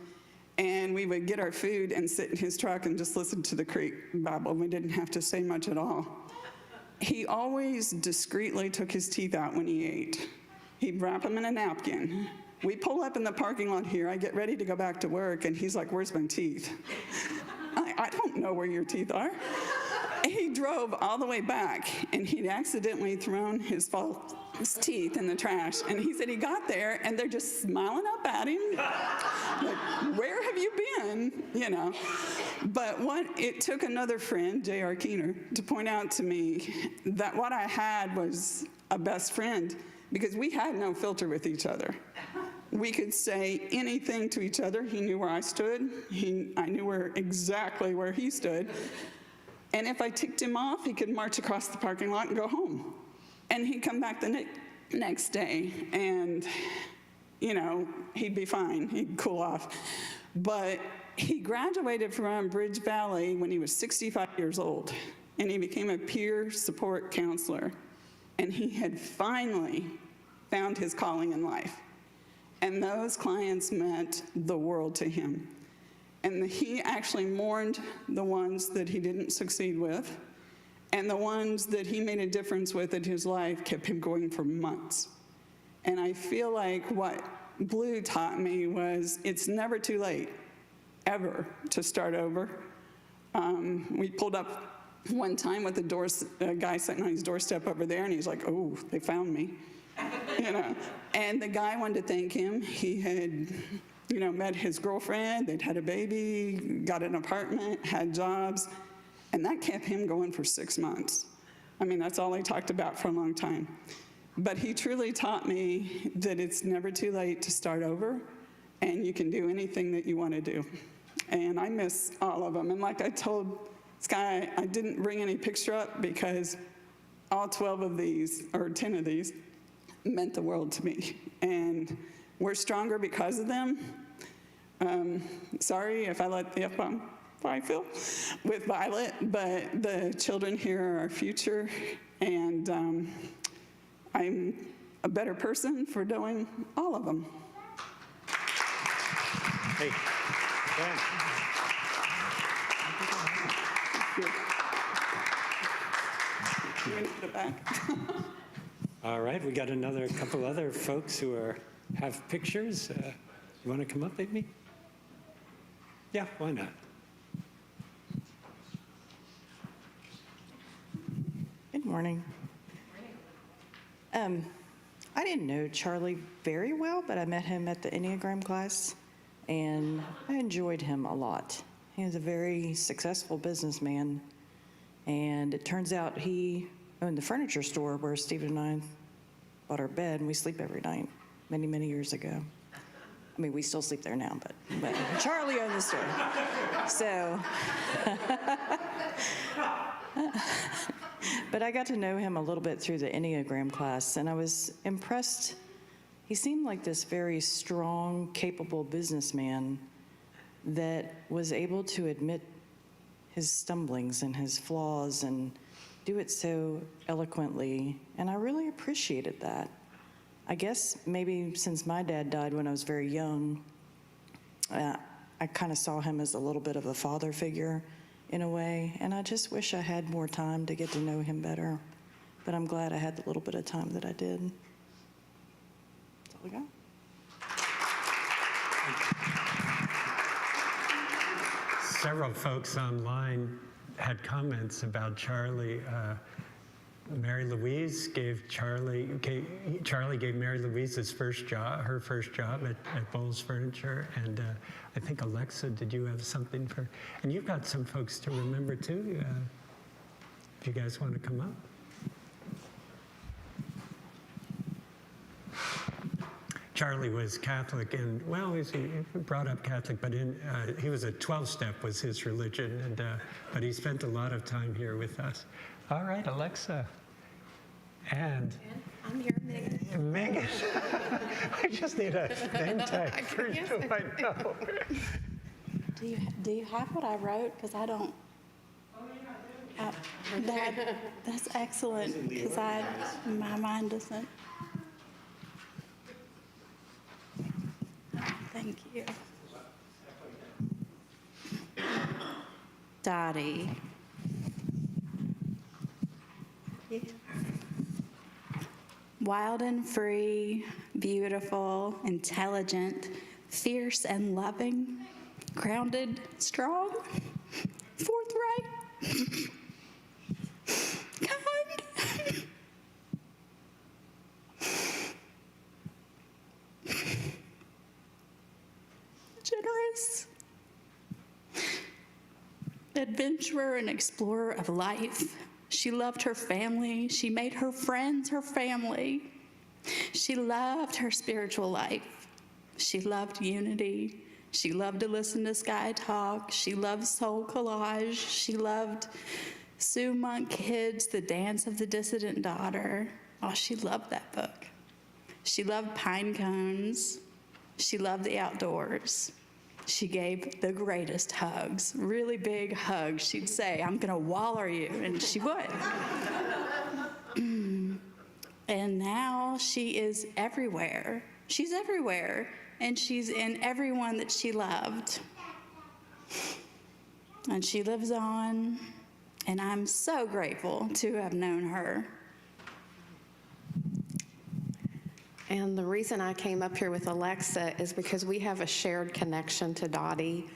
And we would get our food and sit in his truck and just listen to the Creek Bible. We didn't have to say much at all. He always discreetly took his teeth out when he ate. He'd wrap them in a napkin. We pull up in the parking lot here. I get ready to go back to work, and he's like, where's my teeth? I don't know where your teeth are. He drove all the way back, and he'd accidentally thrown his teeth in the trash. And he said he got there, and they're just smiling up at him. Like, where have you been? But it took another friend, J.R. Keener, to point out to me that what I had was a best friend, because we had no filter with each other. We could say anything to each other. He knew where I stood. I knew exactly where he stood. And if I ticked him off, he could march across the parking lot and go home. And he'd come back the next day, and, he'd be fine. He'd cool off. But he graduated from Bridge Valley when he was 65 years old, and he became a peer support counselor. And he had finally found his calling in life. And those clients meant the world to him. And he actually mourned the ones that he didn't succeed with, and the ones that he made a difference with in his life kept him going for months. And I feel like what Blue taught me was it's never too late, ever, to start over. We pulled up one time with a guy sitting on his doorstep over there, and he's like, oh, they found me. And the guy wanted to thank him. He had met his girlfriend, they'd had a baby, got an apartment, had jobs, and that kept him going for 6 months. That's all he talked about for a long time. But he truly taught me that it's never too late to start over, and you can do anything that you want to do. And I miss all of them. And like I told Sky, I didn't bring any picture up because all 12 of these, or 10 of these, meant the world to me. And we're stronger because of them. Sorry if I let the F-bomb fly, Phil, with Violet, but the children here are our future, and I'm a better person for doing all of them. Hey, Dan. You can put it back. All right, we got another couple other folks who have pictures. You want to come up, Amy? Yeah, why not? Good morning. I didn't know Charlie very well, but I met him at the Enneagram class, and I enjoyed him a lot. He was a very successful businessman, and it turns out he owned the furniture store where Stephen and I bought our bed, and we sleep every night, many, many years ago. We still sleep there now, but Charlie owned the store. So, but I got to know him a little bit through the Enneagram class, and I was impressed. He seemed like this very strong, capable businessman that was able to admit his stumblings and his flaws and do it so eloquently, and I really appreciated that. I guess maybe since my dad died when I was very young, I kind of saw him as a little bit of a father figure in a way, and I just wish I had more time to get to know him better. but I'm glad I had the little bit of time that I did. That's all I got. Several folks online had comments about Charlie. Mary Louise gave Charlie gave Mary Louise her first job at Bowles Furniture, and I think Alexa, did you have something for? And you've got some folks to remember too. If you guys want to come up. Charlie was Catholic, and well, he brought up Catholic, but he was a 12-step was his religion, and but he spent a lot of time here with us. All right, Alexa. And I'm here, Megan. Megan. I just need a name tag for you, I know. Do you have what I wrote? Because I don't. That's excellent, because my mind doesn't. Thank you. Dottie. Yeah. Wild and free, beautiful, intelligent, fierce and loving, grounded, strong, forthright, kind. Generous, adventurer and explorer of life. She loved her family. She made her friends her family. She loved her spiritual life. She loved unity. She loved to listen to Sky Talk. She loved Soul Collage. She loved Sue Monk Kids, The Dance of the Dissident Daughter. Oh, she loved that book. She loved pine cones. She loved the outdoors. She gave the greatest hugs, really big hugs. She'd say, "I'm gonna waller you," and she would. And now she is everywhere. She's everywhere, and she's in everyone that she loved. And she lives on, and I'm so grateful to have known her. And the reason I came up here with Alexa is because we have a shared connection to Dottie.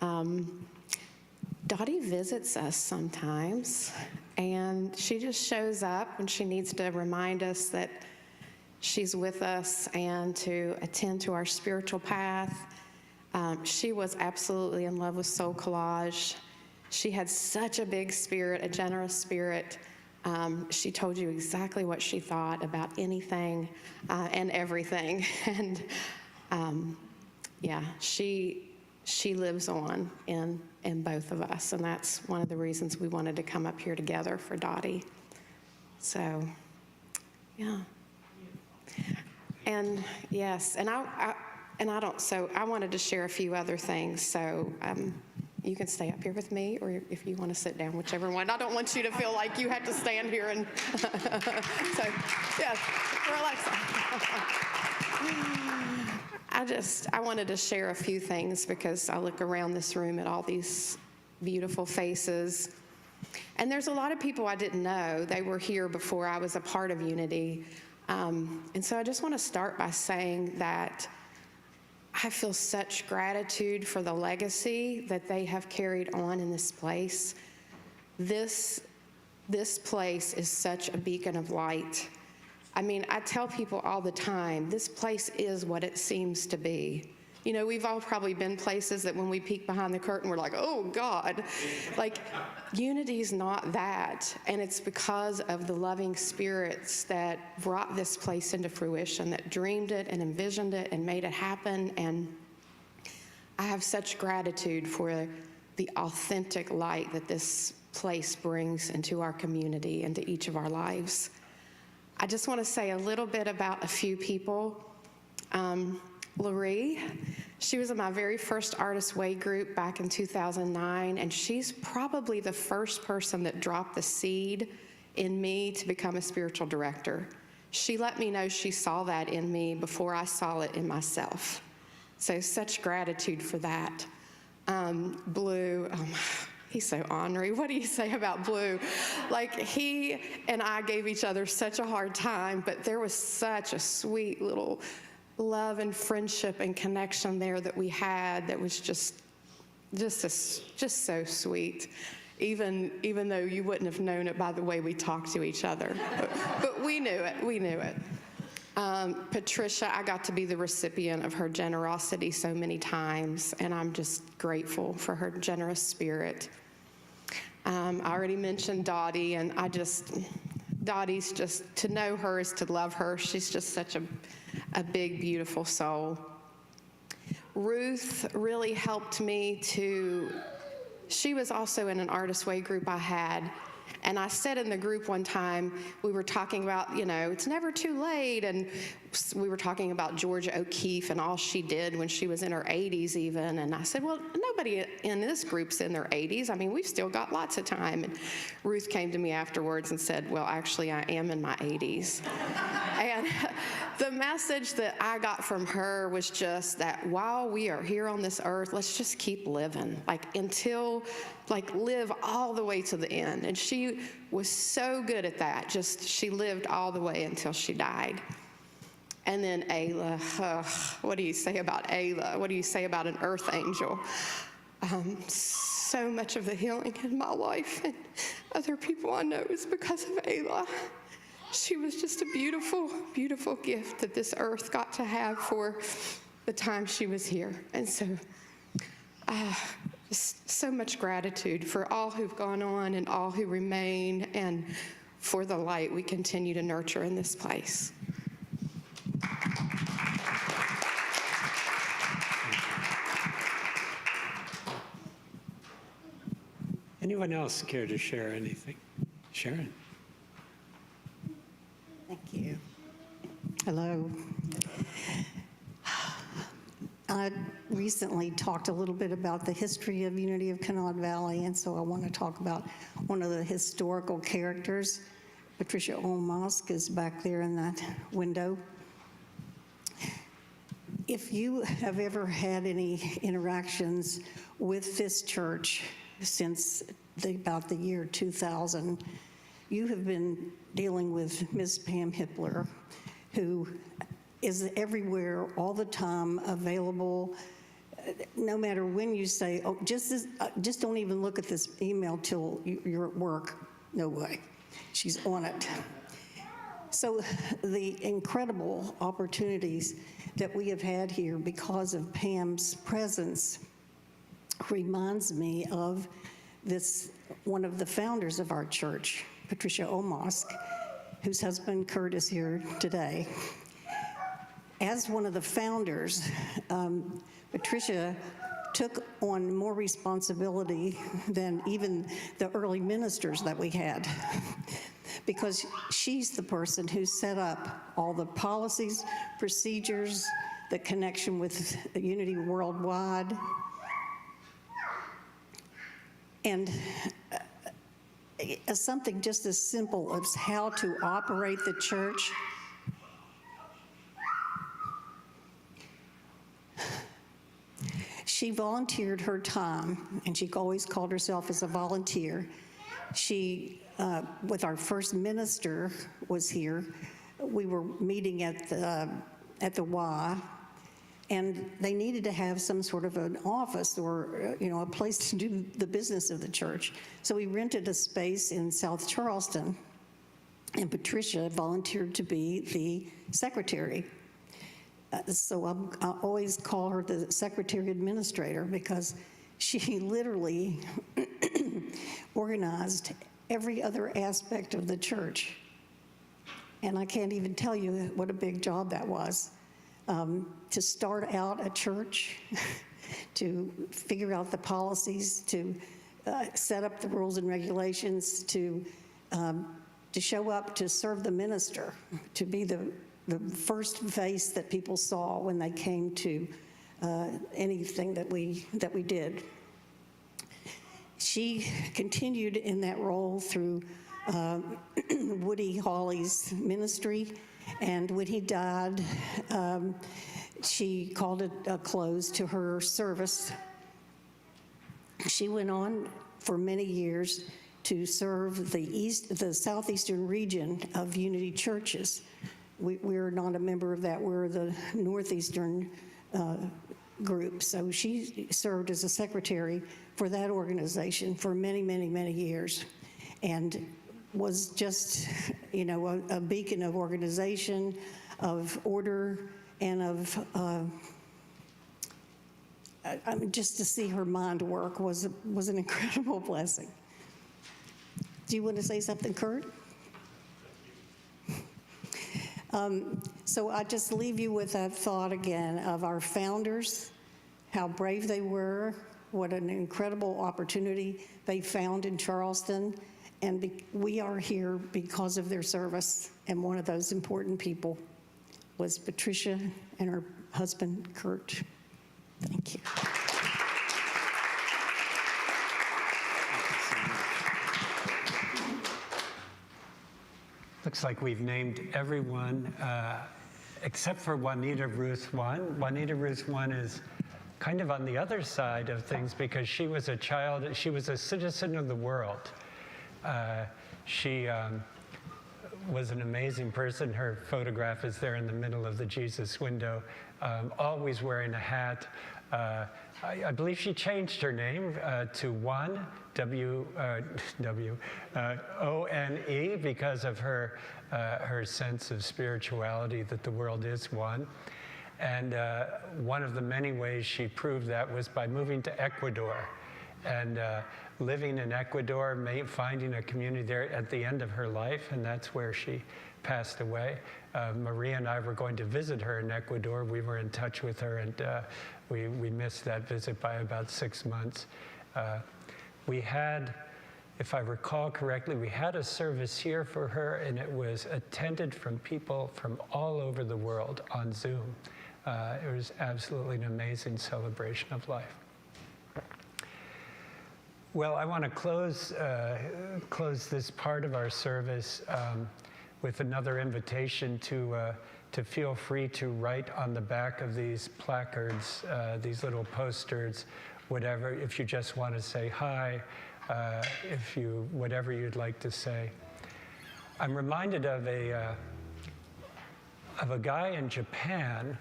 Dottie visits us sometimes, and she just shows up when she needs to remind us that she's with us and to attend to our spiritual path. She was absolutely in love with Soul Collage. She had such a big spirit, a generous spirit. She told you exactly what she thought about anything and everything. And yeah, she lives on in both of us. And that's one of the reasons we wanted to come up here together for Dottie. So, yeah. And yes, and I wanted to share a few other things. So, you can stay up here with me, or if you want to sit down, whichever one. I don't want you to feel like you have to stand here and, so, yes, for Alexa. I wanted to share a few things because I look around this room at all these beautiful faces. And there's a lot of people I didn't know. They were here before I was a part of Unity. And so I just want to start by saying that I feel such gratitude for the legacy that they have carried on in this place. This place is such a beacon of light. I mean, I tell people all the time, this place is what it seems to be. You know, we've all probably been places that when we peek behind the curtain, we're like, oh God. Like, Unity's not that. And it's because of the loving spirits that brought this place into fruition, that dreamed it and envisioned it and made it happen. And I have such gratitude for the authentic light that this place brings into our community and to each of our lives. I just want to say a little bit about a few people. Loree, she was in my very first Artist Way group back in 2009, and she's probably the first person that dropped the seed in me to become a spiritual director. She let me know she saw that in me before I saw it in myself. So such gratitude for that. Blue, he's so ornery. What do you say about Blue? Like, he and I gave each other such a hard time, but there was such a sweet little love and friendship and connection there that we had that was just so sweet. Even though you wouldn't have known it by the way we talked to each other. But we knew it. Patricia, I got to be the recipient of her generosity so many times, and I'm just grateful for her generous spirit. I already mentioned Dottie, and Dottie's just, to know her is to love her. She's just such a big, beautiful soul. Ruth really helped me she was also in an Artist Way group I had. And I said in the group one time, we were talking about, it's never too late. And we were talking about Georgia O'Keeffe and all she did when she was in her 80s even. And I said, well, nobody in this group's in their 80s. I mean, we've still got lots of time. And Ruth came to me afterwards and said, well, actually, I am in my 80s. And the message that I got from her was just that while we are here on this earth, let's just keep living, live all the way to the end. And she was so good at that. She lived all the way until she died. And then Ayla, what do you say about Ayla? What do you say about an earth angel? So much of the healing in my life and other people I know is because of Ayla. She was just a beautiful, beautiful gift that this earth got to have for the time she was here. And so, just so much gratitude for all who've gone on and all who remain, and for the light we continue to nurture in this place. Anyone else care to share anything? Sharon. Thank you. Hello. I recently talked a little bit about the history of Unity of Kanawha Valley, and so I want to talk about one of the historical characters. Patricia Olmosk is back there in that window. If you have ever had any interactions with this church since about the year 2000, you have been dealing with Ms. Pam Hippler, who is everywhere all the time, available, no matter when you say, oh, just don't even look at this email till you're at work. No way. She's on it. So the incredible opportunities that we have had here because of Pam's presence reminds me of one of the founders of our church, Patricia Olmosk, whose husband Kurt is here today. As one of the founders, Patricia took on more responsibility than even the early ministers that we had, because she's the person who set up all the policies, procedures, the connection with Unity Worldwide. And something just as simple as how to operate the church. She volunteered her time, and she always called herself as a volunteer. She, with our first minister was here, we were meeting at the Y, and they needed to have some sort of an office or, a place to do the business of the church. So we rented a space in South Charleston, and Patricia volunteered to be the secretary. So I always call her the secretary administrator, because she literally organized every other aspect of the church. And I can't even tell you what a big job that was. To start out a church, to figure out the policies, to set up the rules and regulations, to show up to serve the minister, to be the first face that people saw when they came to anything that we did. She continued in that role through Woody Hawley's ministry, and when he died, she called it a close to her service. She went on for many years to serve the southeastern region of Unity Churches. We're not a member of that. We're the northeastern group. So she served as a secretary for that organization for many, many, many years, and was just, you know, a beacon of organization, of order, and of just to see her mind work was an incredible blessing. Do you want to say something, Kurt? So I just leave you with that thought again of our founders, how brave they were, what an incredible opportunity they found in Charleston, and we are here because of their service. And one of those important people was Patricia and her husband, Kurt. Thank you. Looks like we've named everyone except for Juanita Ruth One. Juanita Ruth One is kind of on the other side of things because she was a child, she was a citizen of the world. She was an amazing person. Her photograph is there in the middle of the Jesus window, always wearing a hat. I believe she changed her name to One, O-N-E, because of her sense of spirituality, that the world is one. And one of the many ways she proved that was by moving to Ecuador and living in Ecuador, finding a community there at the end of her life, and that's where she passed away. Maria and I were going to visit her in Ecuador. We were in touch with her, and we missed that visit by about 6 months. We had, if I recall correctly, we had a service here for her, and it was attended from people from all over the world on Zoom. It was absolutely an amazing celebration of life. Well, I want to close this part of our service with another invitation to feel free to write on the back of these placards, these little posters, whatever, if you just want to say hi, whatever you'd like to say. I'm reminded of a guy in Japan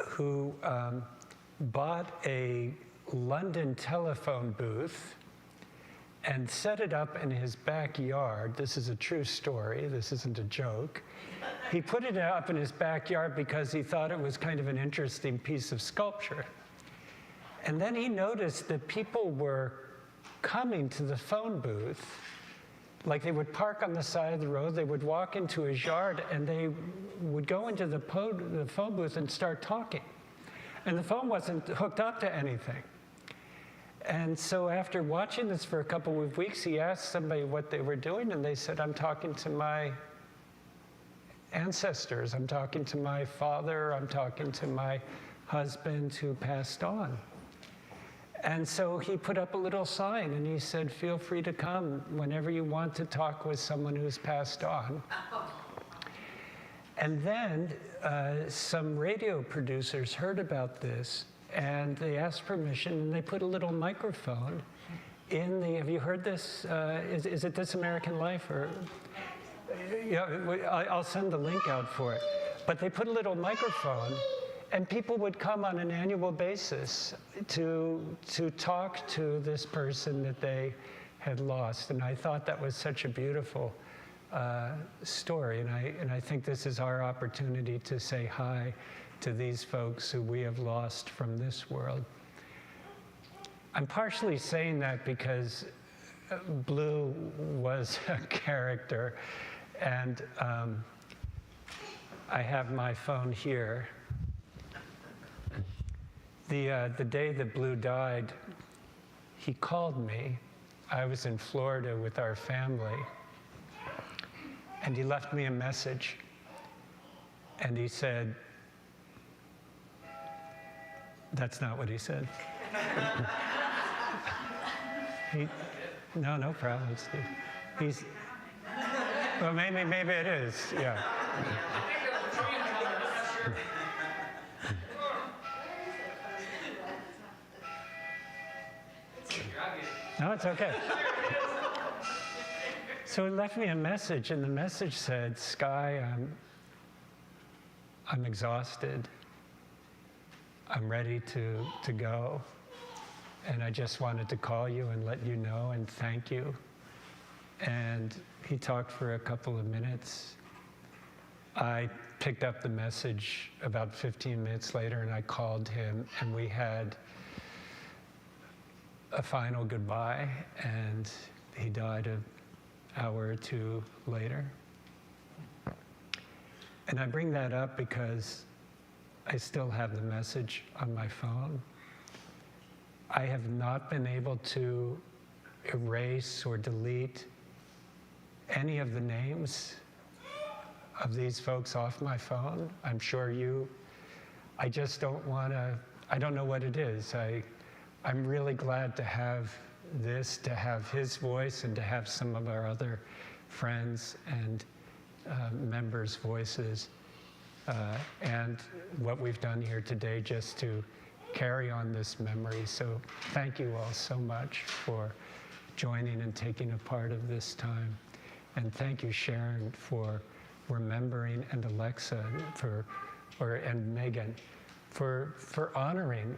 who bought a London telephone booth and set it up in his backyard. This is a true story. This isn't a joke. He put it up in his backyard because he thought it was kind of an interesting piece of sculpture. And then he noticed that people were coming to the phone booth, like they would park on the side of the road, they would walk into his yard, and they would go into the phone booth and start talking. And the phone wasn't hooked up to anything. And so after watching this for a couple of weeks, he asked somebody what they were doing, and they said, I'm talking to my ancestors. I'm talking to my father. I'm talking to my husband who passed on. And so he put up a little sign, and he said, feel free to come whenever you want to talk with someone who's passed on. And then some radio producers heard about this, and they asked permission, and they put a little microphone in the, have you heard this? Is it This American Life? Or, yeah, I'll send the link out for it. But they put a little microphone, and people would come on an annual basis to talk to this person that they had lost. And I thought that was such a beautiful story. And I think this is our opportunity to say hi to these folks who we have lost from this world. I'm partially saying that because Blue was a character, and I have my phone here. The day that Blue died, he called me. I was in Florida with our family, and he left me a message, and he said, that's not what he said. No problem, Steve. Well, maybe it is, yeah. No, it's okay. So he left me a message, and the message said, Sky, I'm exhausted. I'm ready to go. And I just wanted to call you and let you know and thank you. And he talked for a couple of minutes. I picked up the message about 15 minutes later, and I called him, and we had a final goodbye, and he died an hour or two later. And I bring that up because I still have the message on my phone. I have not been able to erase or delete any of the names of these folks off my phone. I'm sure I just don't want to, I don't know what it is. I'm really glad to have this, to have his voice, and to have some of our other friends and members' voices, and what we've done here today just to carry on this memory. So thank you all so much for joining and taking a part of this time. And thank you, Sharon, for remembering, and Alexa and Megan for honoring.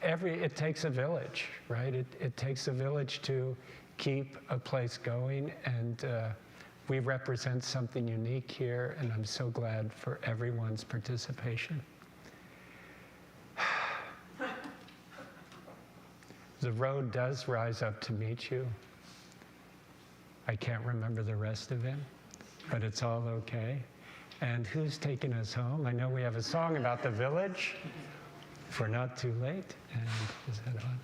It takes a village, right? It takes a village to keep a place going, and we represent something unique here, and I'm so glad for everyone's participation. The road does rise up to meet you. I can't remember the rest of it, but it's all okay. And who's taking us home? I know we have a song about the village, if we're not too late. And is that on?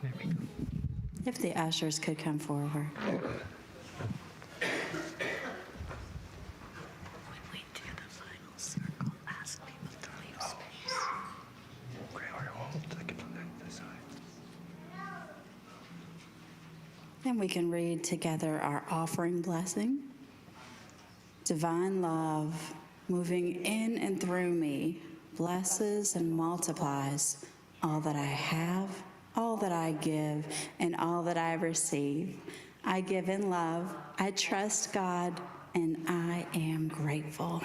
There we go. If the ushers could come forward. Then we can read together our offering blessing. Divine love, moving in and through me, blesses and multiplies all that I have, all that I give, and all that I receive. I give in love, I trust God, and I am grateful.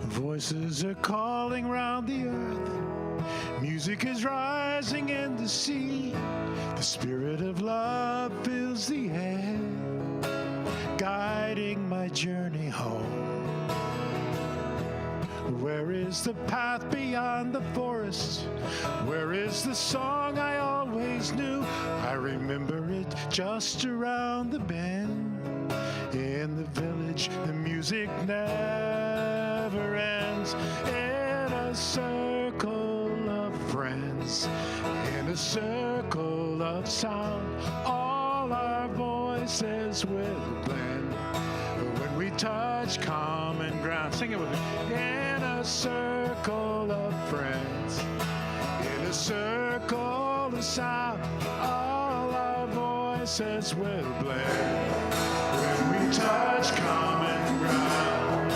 Voices are calling round the earth. Music is rising in the sea. The spirit of love fills the air, guiding my journey home. Where is the path beyond the forest? Where is the song I always knew? I remember it just around the bend. In the village, the music never ends. In a circle of friends, in a circle of sound, all our voices will blend. When we touch common ground, sing it with me. In a circle of friends, in a circle of sound, all our voices will blend. When we touch common ground,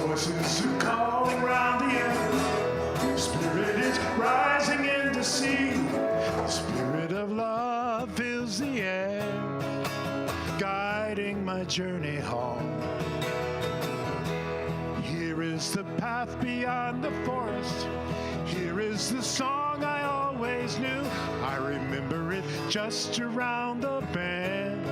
voices are calling round the earth. Spirit is rising in the sea. The spirit of love fills the air, guiding my journey home. Here is the path beyond the forest. Here is the song I always knew. I remember it just around the bend.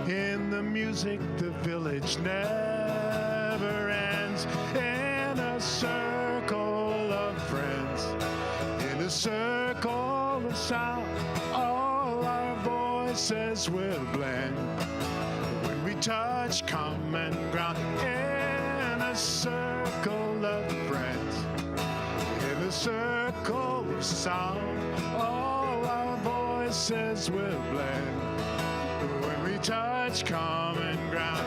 In the music, the village never ends. In a circle of friends, in a circle of sound, all our voices will blend. When we touch common ground, in a circle of friends, in a circle of sound, all our voices will blend. When we touch common ground,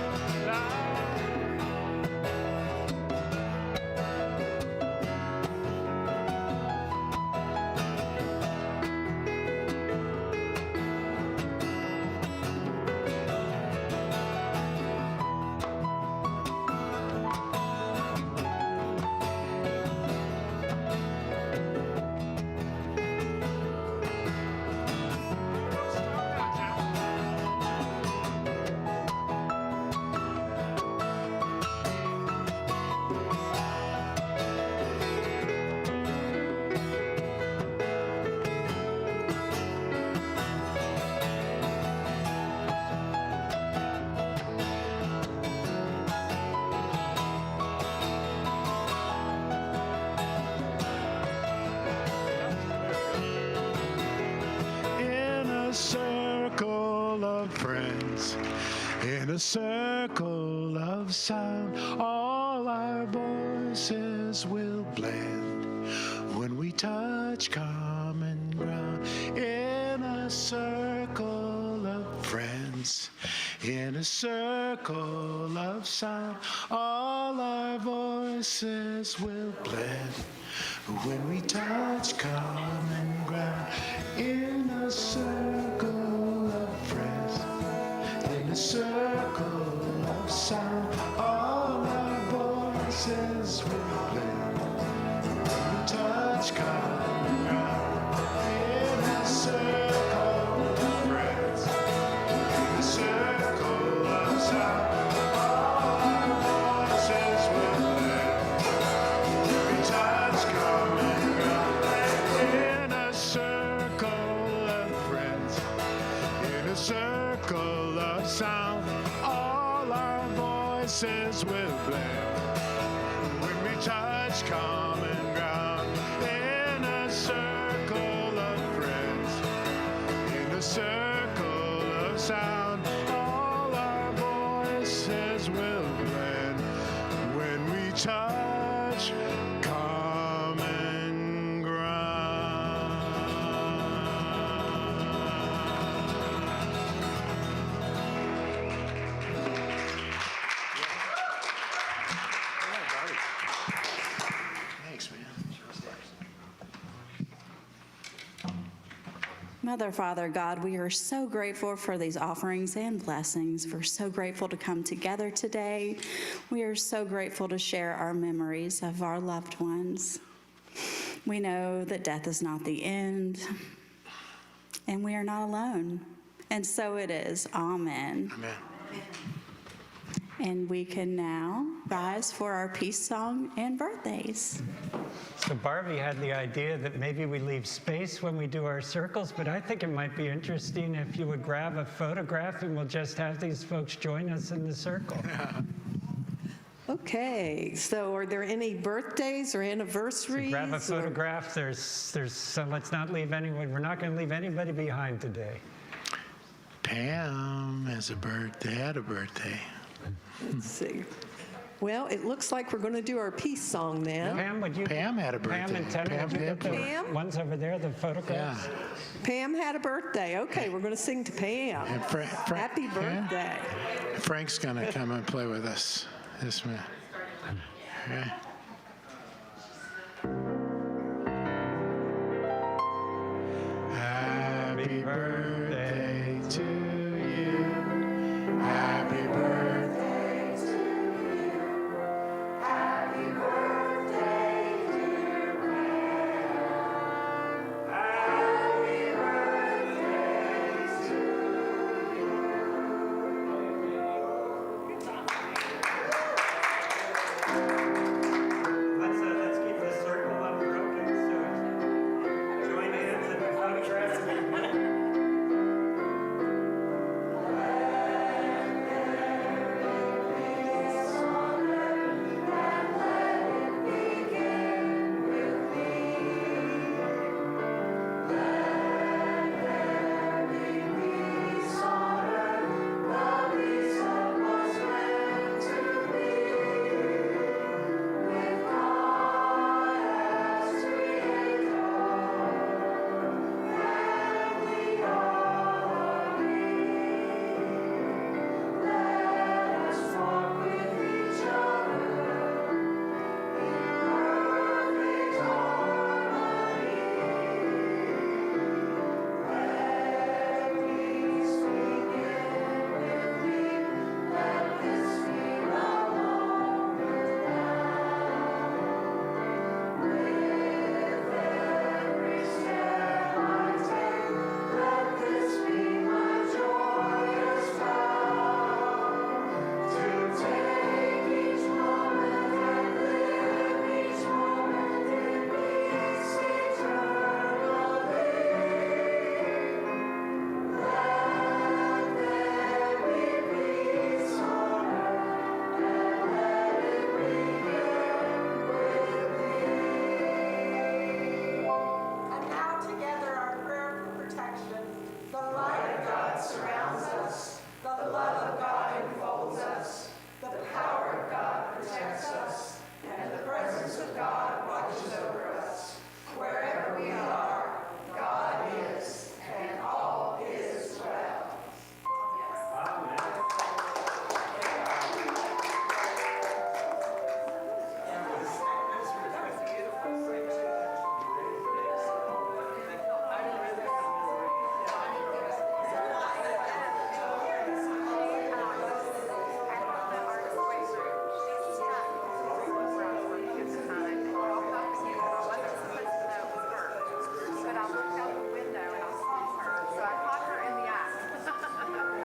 a circle of sound, all our voices will blend when we touch common ground. In a circle of friends, in a circle of sound, all our voices will blend when we touch common ground. In a circle of friends, in a circle of sound, all our voices will blend when we touch common ground. In a circle of friends, in a circle of sound, all our voices will blend when we touch common ground. In a circle of friends, in a circle of sound, all our voices will blend when we touch common ground. In a circle of friends, in a circle of sound, all our voices will blend when we touch common ground. Thanks, man. Mother, Father, God, we are so grateful for these offerings and blessings. We're so grateful to come together today. We are so grateful to share our memories of our loved ones. We know that death is not the end, and we are not alone. And so it is. Amen. Amen. And we can now rise for our peace song and birthdays. So Barbie had the idea that maybe we leave space when we do our circles, but I think it might be interesting if you would grab a photograph and we'll just have these folks join us in the circle. Okay, so are there any birthdays or anniversaries? Grab a or- photograph. So let's not leave anyone. We're not going to leave anybody behind today. Pam has a birthday, had a birthday. Let's see. Well, it looks like we're going to do our peace song now. Pam, would you? Pam had a birthday. Pam and Tenor, Pam would you did. get the Pam? ones over there, the photographs? Yeah. Pam had a birthday. Okay, we're going to sing to Pam. And Happy birthday. Frank's going to come and play with us. This man. Okay.